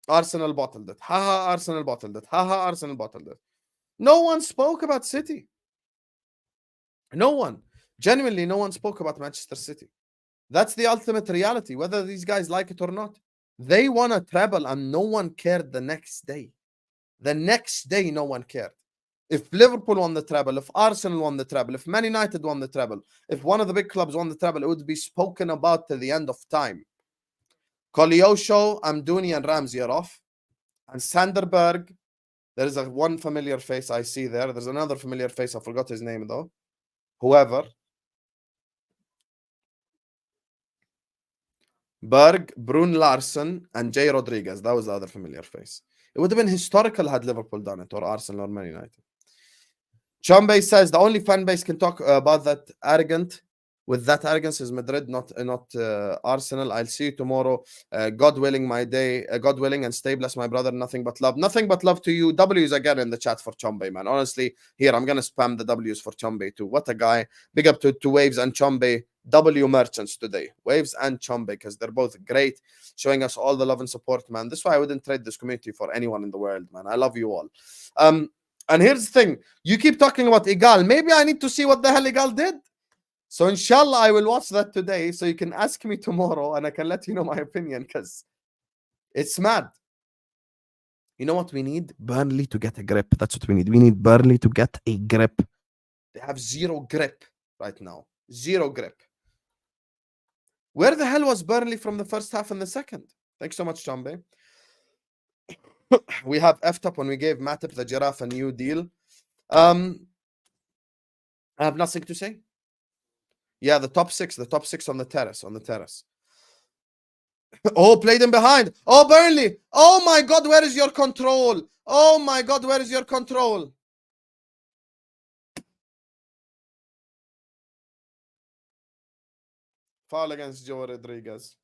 Arsenal bottled it. Haha, Arsenal bottled it. Haha, Arsenal bottled it. No one spoke about City. No one. Genuinely, no one spoke about Manchester City. That's the ultimate reality, whether these guys like it or not. They won a treble and no one cared the next day. The next day, no one cared. If Liverpool won the treble, if Arsenal won the treble, if Man United won the treble, if one of the big clubs won the treble, it would be spoken about till the end of time. Kolyosho, Amdouni, and Ramsey are off. And Sanderberg, there is one familiar face I see there. There's another familiar face. I forgot his name, though. Whoever. Berg, Brun Larsen, and Jay Rodriguez. That was the other familiar face. It would have been historical had Liverpool done it, or Arsenal, or Man United. Chombe says the only fan base can talk about that arrogant. With that arrogance is Madrid, not Arsenal. I'll see you tomorrow. God willing, my day. God willing, and stay blessed, my brother. Nothing but love. Nothing but love to you. W's again in the chat for Chombe, man. Honestly, here, I'm going to spam the W's for Chombe too. What a guy. Big up to Waves and Chombe. W merchants today. Waves and Chombe, because they're both great. Showing us all the love and support, man. This is why I wouldn't trade this community for anyone in the world, man. I love you all. And here's the thing. You keep talking about Igal. Maybe I need to see what the hell Igal did. So inshallah, I will watch that today. So you can ask me tomorrow and I can let you know my opinion, because it's mad. You know what we need? Burnley to get a grip. That's what we need. We need Burnley to get a grip. They have zero grip right now. Zero grip. Where the hell was Burnley from the first half and the second? Thanks so much, Chambe. We have effed up when we gave Matip the giraffe a new deal. I have nothing to say. Yeah, the top six on the terrace, Oh, played him behind. Oh, Burnley. Oh my God, where is your control? Oh my God, where is your control? Foul against Joe Rodriguez.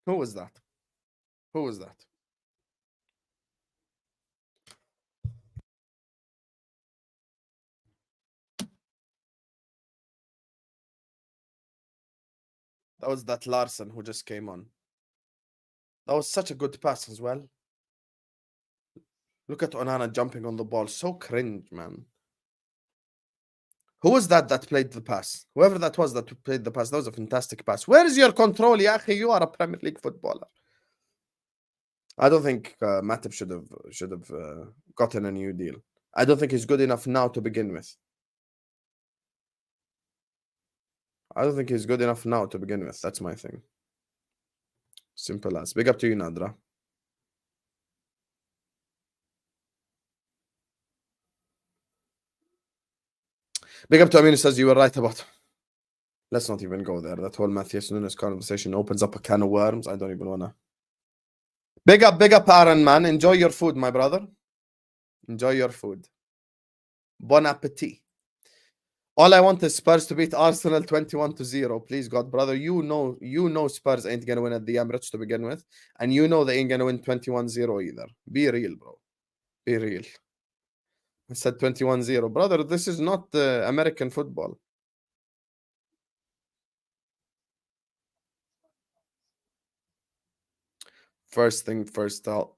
Who was that? Who was that? That was that Larson who just came on. That was such a good pass as well. Look at Onana jumping on the ball. So cringe, man. Who was that played the pass? Whoever that was that played the pass, that was a fantastic pass. Where is your control, Yahi? You are a Premier League footballer. I don't think Matip should have gotten a new deal. I don't think he's good enough now to begin with. I don't think he's good enough now to begin with. That's my thing. Simple as. Big up to you, Nadra. Big up to Amin, who says you were right about. Let's not even go there. That whole Matthias Nunes conversation opens up a can of worms. I don't even wanna. Big up, Aaron, man. Enjoy your food, my brother. Enjoy your food. Bon appetit. All I want is Spurs to beat Arsenal 21-0. Please, God, brother. You know Spurs ain't gonna win at the Emirates to begin with. And you know they ain't gonna win 21-0 either. Be real, bro. Be real. I said 21-0. Brother, this is not American football. First thing first out.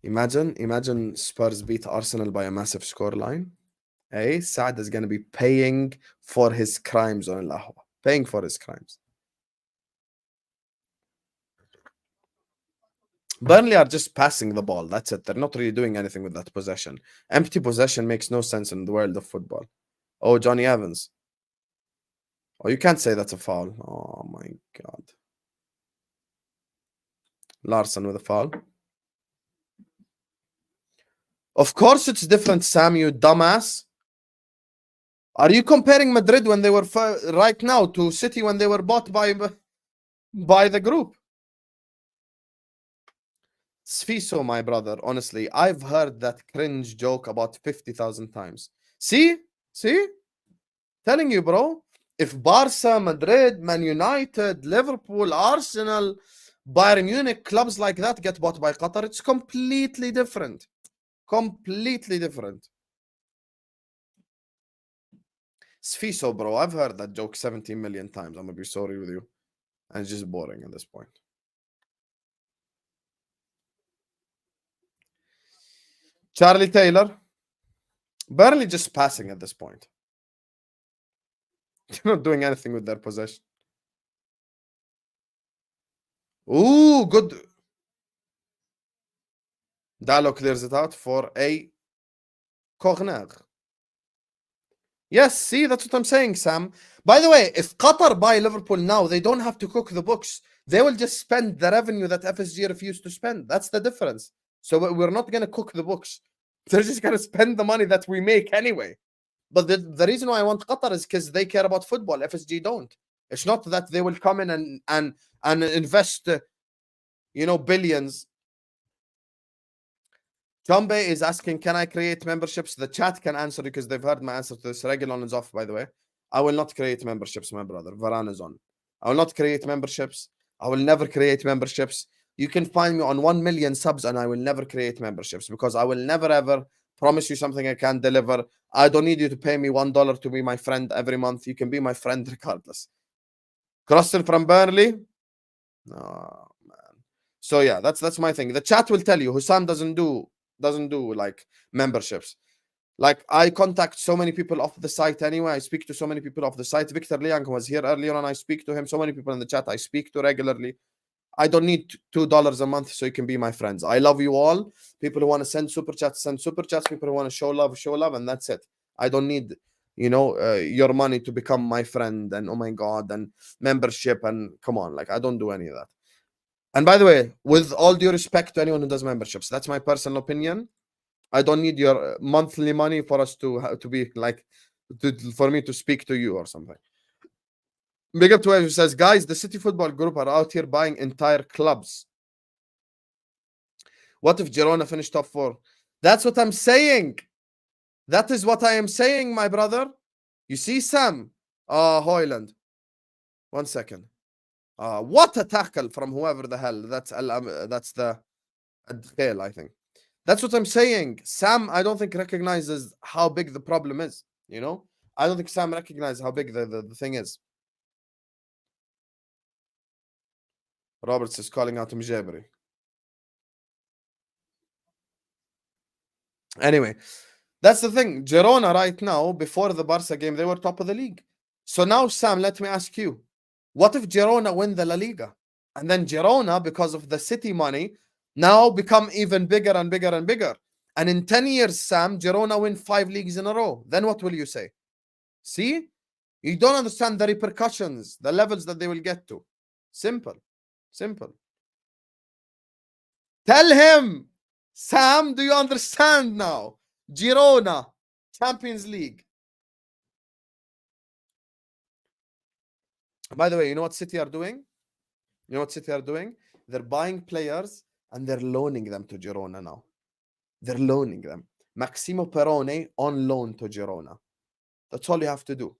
Imagine Spurs beat Arsenal by a massive scoreline. Hey, Saad is going to be paying for his crimes on Al Ahwa. Paying for his crimes. Burnley are just passing the ball. That's it. They're not really doing anything with that possession. Empty possession makes no sense in the world of football. Oh, Johnny Evans. Oh, you can't say that's a foul. Oh, my God. Larson with a foul. Of course it's different, Sam, you dumbass. Are you comparing Madrid when they were right now to City when they were bought by the group? Sfiso, my brother, honestly, I've heard that cringe joke about 50,000 times. See? Telling you, bro. If Barca, Madrid, Man United, Liverpool, Arsenal, Bayern Munich, clubs like that get bought by Qatar, it's completely different. Completely different. Sfiso, bro, I've heard that joke 17 million times. I'm gonna be sorry with you. And it's just boring at this point. Charlie Taylor. Barely just passing at this point. You're not doing anything with their possession. Ooh, good. Dalo clears it out for a corner. Yes, see, that's what I'm saying, Sam. By the way, if Qatar buy Liverpool now, they don't have to cook the books. They will just spend the revenue that FSG refused to spend. That's the difference. So we're not going to cook the books. They're just going to spend the money that we make anyway. But the reason why I want Qatar is because they care about football. FSG don't. It's not that they will come in and invest, billions. Jombe is asking, can I create memberships? The chat can answer because they've heard my answer to this. Regulon is off, by the way. I will not create memberships, my brother. Varane is on. I will not create memberships. I will never create memberships. You can find me on 1 million subs and I will never create memberships because I will never ever promise you something I can't deliver. I don't need you to pay me $1 to be my friend every month. You can be my friend regardless. Croston from Burnley. Oh, man. So yeah, that's my thing. The chat will tell you Hussam doesn't do like memberships. Like, I contact so many people off the site anyway. I speak to so many people off the site. Victor Liang was here earlier on. I speak to him. So many people in the chat I speak to regularly. I don't need $2 a month so you can be my friends. I love you all. People who want to send super chats, send super chats. People who want to show love, and that's it. I don't need, your money to become my friend and oh my God, and membership, and come on, like, I don't do any of that. And by the way, with all due respect to anyone who does memberships, that's my personal opinion. I don't need your monthly money for us to be like, for me to speak to you or something. Big up to who says, guys, the City Football Group are out here buying entire clubs. What if Girona finished top 4? That's what I'm saying. That is what I am saying, my brother. You see, Sam? Hoyland. 1 second. What a tackle from whoever the hell. That's the Adkhel, I think. That's what I'm saying. Sam, I don't think recognizes how big the problem is. I don't think Sam recognizes how big the thing is. Roberts is calling out Mjabri. Anyway, that's the thing. Girona right now, before the Barca game, they were top of the league. So now, Sam, let me ask you, what if Girona win the La Liga? And then Girona, because of the City money, now become even bigger and bigger and bigger. And in 10 years, Sam, Girona win 5 leagues in a row. Then what will you say? See? You don't understand the repercussions, the levels that they will get to. Simple. Tell him, Sam, do you understand now? Girona, Champions League. By the way, you know what City are doing? They're buying players and they're loaning them to Girona now. They're loaning them. Maximo Perone on loan to Girona. That's all you have to do.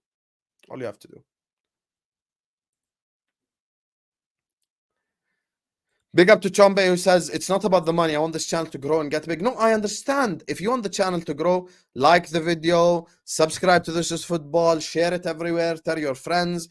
Big up to Chombe who says, it's not about the money. I want this channel to grow and get big. No, I understand. If you want the channel to grow, like the video, subscribe to This Is Football, share it everywhere, tell your friends.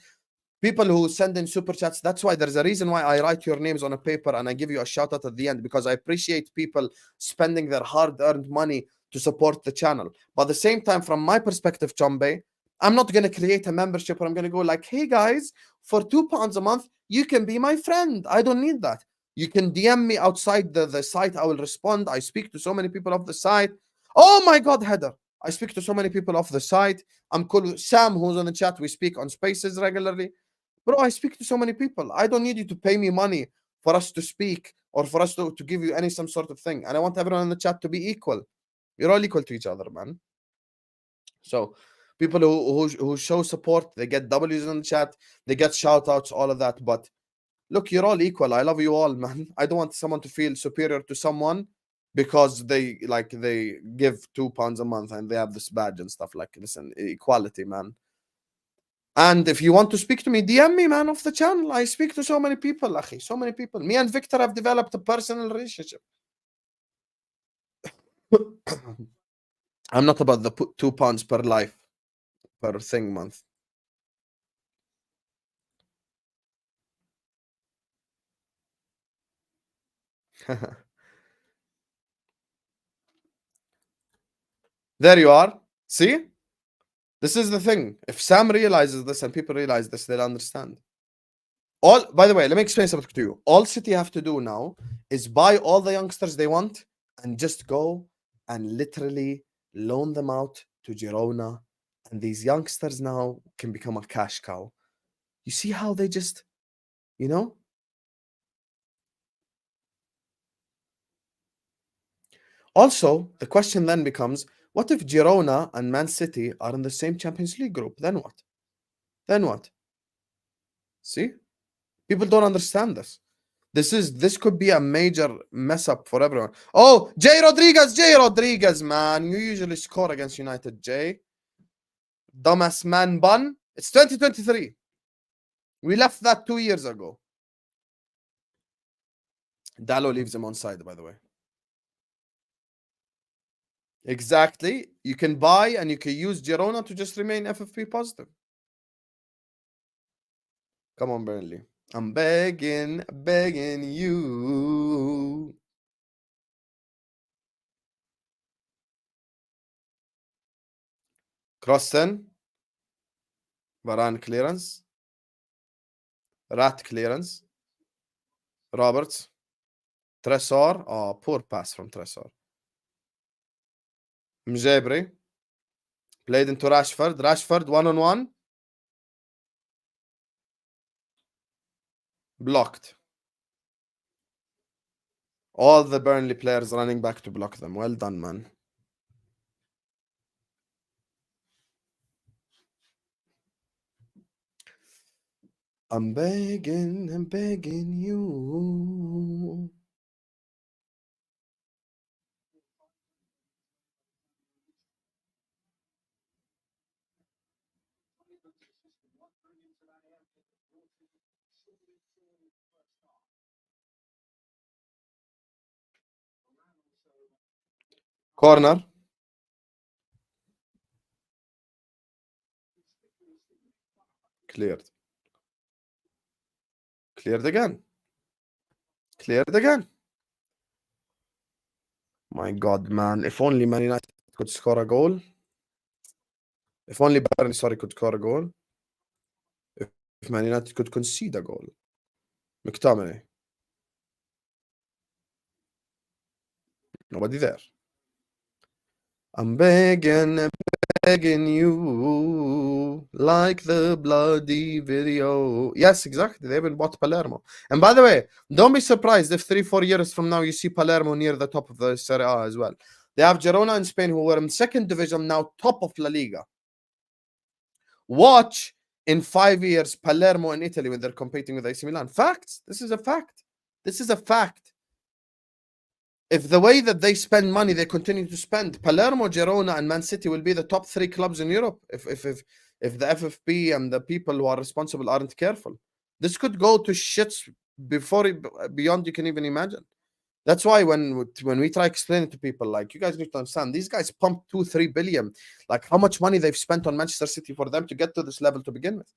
People who send in super chats, that's why there's a reason why I write your names on a paper and I give you a shout out at the end, because I appreciate people spending their hard-earned money to support the channel. But at the same time, from my perspective, Chombe, I'm not going to create a membership where I'm going to go like, hey guys, for £2 a month, you can be my friend. I don't need that. You can DM me outside the site. I will respond. I speak to so many people off the site. Oh my God, Heather. I speak to so many people off the site. I'm cool with Sam, who's on the chat. We speak on spaces regularly. Bro, I speak to so many people. I don't need you to pay me money for us to speak or for us to give you some sort of thing. And I want everyone in the chat to be equal. You're all equal to each other, man. So people who show support, they get W's in the chat, they get shout outs, all of that. But look, you're all equal. I love you all, man. I don't want someone to feel superior to someone because they give £2 a month and they have this badge and stuff. Like, listen, equality, man. And if you want to speak to me, DM me, man, off the channel. I speak to so many people, akhi, so many people. Me and Victor have developed a personal relationship. I'm not about the £2 per life, per thing month. There you are. See? This is the thing. If Sam realizes this and people realize this, they'll understand. By the way, let me explain something to you. All City have to do now is buy all the youngsters they want and just go and literally loan them out to Girona. And these youngsters now can become a cash cow. You see how they just, Also, the question then becomes, what if Girona and Man City are in the same Champions League group? Then what? See? People don't understand this. This could be a major mess up for everyone. Oh, Jay Rodriguez, man. You usually score against United, Jay. Dumbass man bun. It's 2023. We left that 2 years ago. Dallo leaves him on side, by the way. Exactly. You can buy and you can use Girona to just remain FFP positive. Come on, Burnley. I'm begging you. Cross 10. Varane clearance. Rat clearance. Roberts. Tressor. Oh, poor pass from Tressor. Mjabri. Played into Rashford. Rashford 1-on-1. Blocked. All the Burnley players running back to block them. Well done, man. I'm begging you. Corner. Cleared. Cleared again. Cleared again. My God, man. If only Man United could score a goal. If only Burnley, sorry, could score a goal. If Man United could concede a goal. McTominay. Nobody there. I'm begging you like the bloody video. Yes, exactly. They even bought Palermo. And by the way, don't be surprised if 3-4 years from now you see Palermo near the top of the Serie A as well. They have Girona in Spain, who were in second division, now top of La Liga. Watch in 5 years Palermo in Italy when they're competing with AC Milan. Facts. This is a fact. This is a fact. If the way that they spend money, they continue to spend, Palermo, Girona, and Man City will be the top 3 clubs in Europe if the FFP and the people who are responsible aren't careful. This could go to shits beyond you can even imagine. That's why when we try explaining to people, like, you guys need to understand, these guys pumped 2-3 billion. Like, how much money they've spent on Manchester City for them to get to this level to begin with.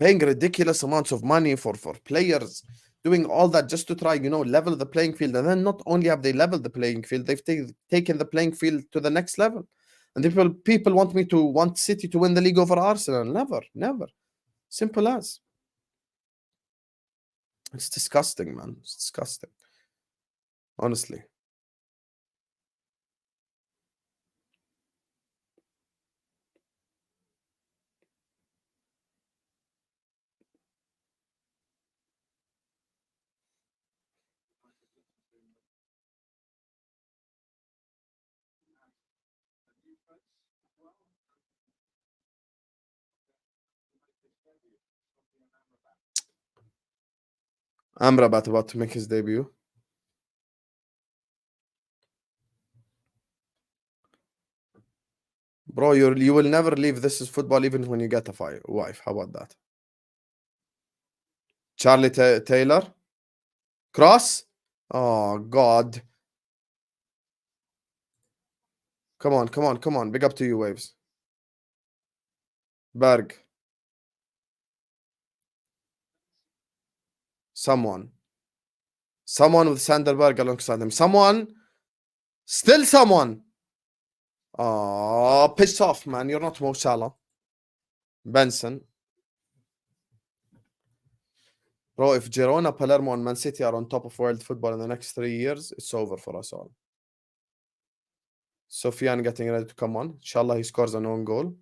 Paying ridiculous amounts of money for players, doing all that just to try, level the playing field. And then not only have they leveled the playing field, they've taken the playing field to the next level. And people want City to win the league over Arsenal. Never, never. Simple as. It's disgusting, man. It's disgusting. Honestly. Amrabat about to make his debut. Bro, you will never leave This Is Football even when you get a wife. How about that? Charlie Taylor. Cross. Oh, God. Come on. Big up to you, Waves. Berg. Someone with Sanderberg alongside him. Still someone. Oh, piss off, man. You're not Mo Salah. Benson. Bro, if Girona, Palermo, and Man City are on top of world football in the next 3 years, it's over for us all. Sofiane getting ready to come on. Inshallah, he scores an own goal.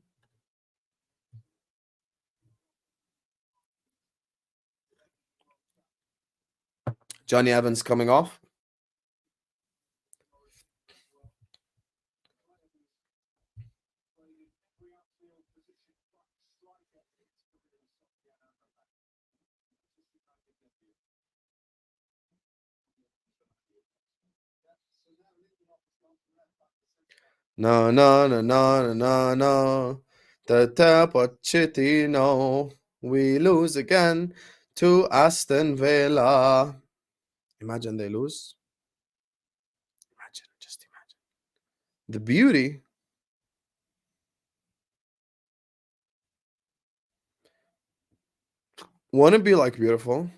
Johnny Evans coming off. No. The Pochettino. We lose again to Aston Villa. Imagine they lose. Just imagine. The beauty. Won't it be like beautiful?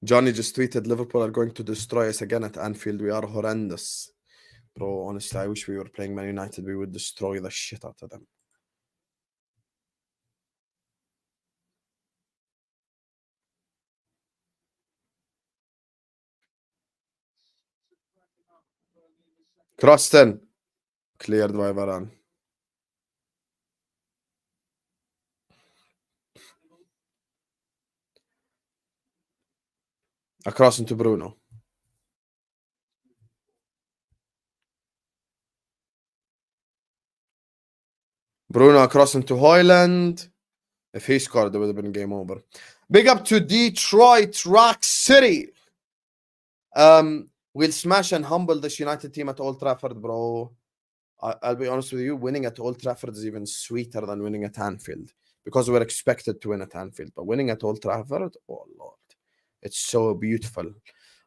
Johnny just tweeted Liverpool are going to destroy us again at Anfield. We are horrendous. Bro, honestly, I wish we were playing Man United. We would destroy the shit out of them. Crossed in. Cleared by Varane. Across into Bruno. Bruno across into Hoyland. If he scored, it would have been game over. Big up to Detroit Rock City. We'll smash and humble this United team at Old Trafford, bro. I'll be honest with you, winning at Old Trafford is even sweeter than winning at Anfield because we're expected to win at Anfield. But winning at Old Trafford, oh Lord, it's so beautiful.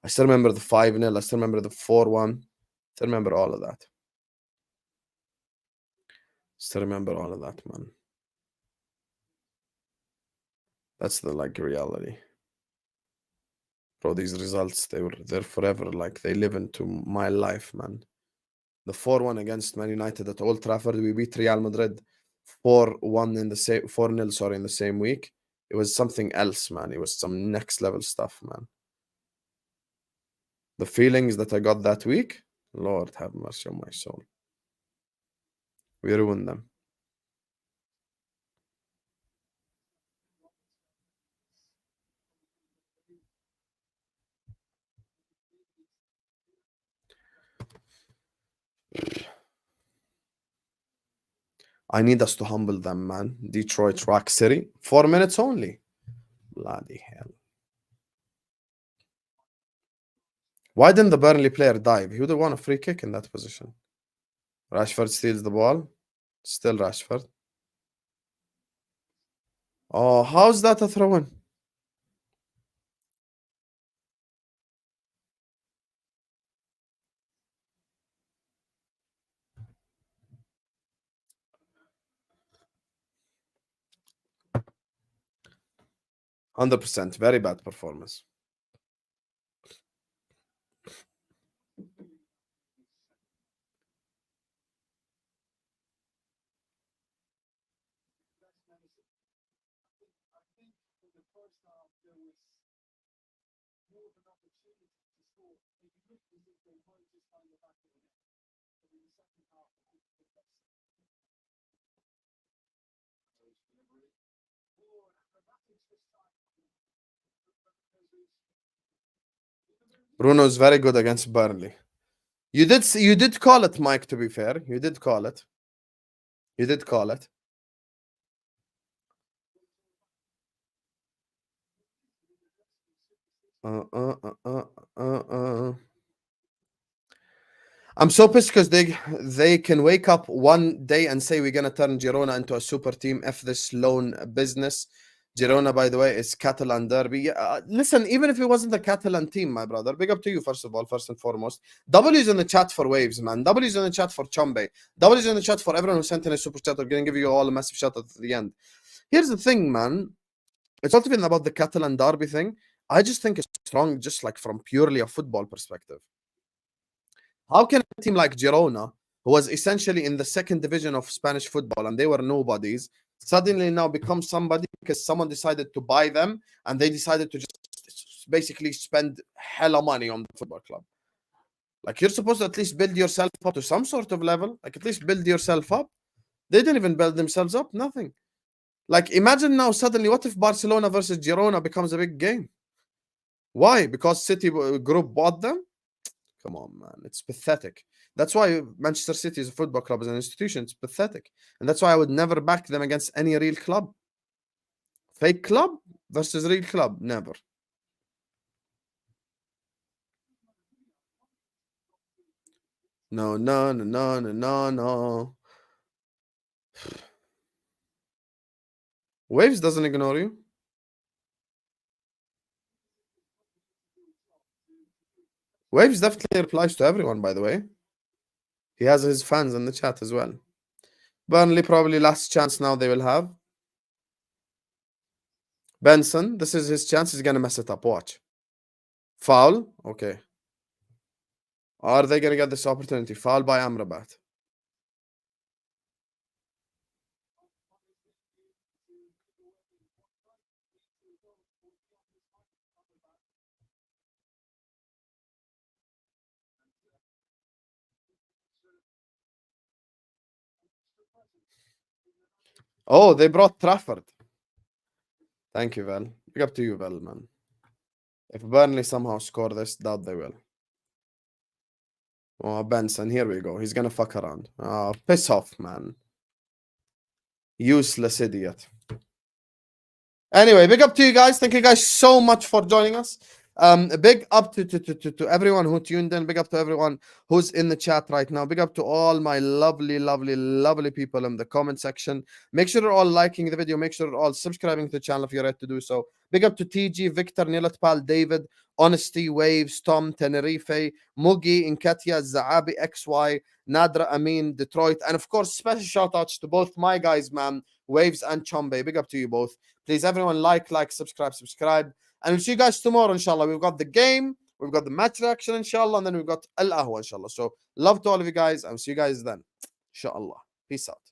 I still remember the 5-0. I still remember the 4-1. Still remember all of that. Still remember all of that, man. That's the reality. Bro, these results, they're forever. Like, they live into my life, man. The 4-1 against Man United at Old Trafford, we beat Real Madrid 4-1 in the same 4-0, sorry, in the same week. It was something else, man. It was some next level stuff, man. The feelings that I got that week, Lord have mercy on my soul. We ruined them. I need us to humble them, man. Detroit Rock City. 4 minutes only. Bloody hell. Why didn't the Burnley player dive? He would have won a free kick in that position. Rashford steals the ball. Still Rashford. Oh, how's that a throw-in? %. Very bad performance. Bruno is very good against Burnley. You did call it, Mike, to be fair. You did call it. You did call it. I'm so pissed because they can wake up one day and say we're gonna turn Girona into a super team. F this loan business. Girona, by the way, is Catalan derby. Yeah, listen, even if it wasn't the Catalan team, my brother, big up to you, first of all, first and foremost. W's in the chat for Waves, man. W's in the chat for Chombe. W's in the chat for everyone who sent in a super chat. I'm going to give you all a massive shout out at the end. Here's the thing, man. It's not even about the Catalan derby thing. I just think it's strong, just like from purely a football perspective. How can a team like Girona, who was essentially in the second division of Spanish football and they were nobodies, suddenly now become somebody because someone decided to buy them and they decided to just basically spend hella money on the football club? Like, you're supposed to at least build yourself up to some sort of level. Like, at least build yourself up. They didn't even build themselves up. Nothing. Like, imagine now suddenly, what if Barcelona versus Girona becomes a big game? Why? Because City Group bought them? Come on, man. It's pathetic. That's why Manchester City is a football club, as an institution. It's pathetic. And that's why I would never back them against any real club. Fake club versus real club. Never. No, no, no, no, no, no, no. Waves doesn't ignore you. Waves definitely replies to everyone, by the way. He has his fans in the chat as well. Burnley probably last chance now they will have. Benson, this is his chance. He's going to mess it up. Watch. Foul. Okay. Are they going to get this opportunity? Foul by Amrabat. Oh, they brought Trafford. Thank you, Val. Big up to you, Val, man. If Burnley somehow score this, doubt they will. Oh, Benson, here we go. He's gonna fuck around. Oh, piss off, man. Useless idiot. Anyway, big up to you guys. Thank you guys so much for joining us. A big up to everyone who tuned in. Big up to everyone who's in the chat right now. Big up to all my lovely people in the comment section. Make sure you're all liking the video. Make sure you're all subscribing to the channel if you're ready to do so. Big up to TG, Victor, Nilatpal, David, Honesty, Waves, Tom, Tenerife, Mugi, Inkatia, Zaabi, XY, Nadra, Amin, Detroit, and of course, special shout outs to both my guys, man, Waves and Chombe. Big up to you both. Please, everyone, like, subscribe. And we'll see you guys tomorrow, inshallah. We've got the game, we've got the match reaction, inshallah, and then we've got Al Ahwa, inshallah. So, love to all of you guys, and see you guys then, inshallah. Peace out.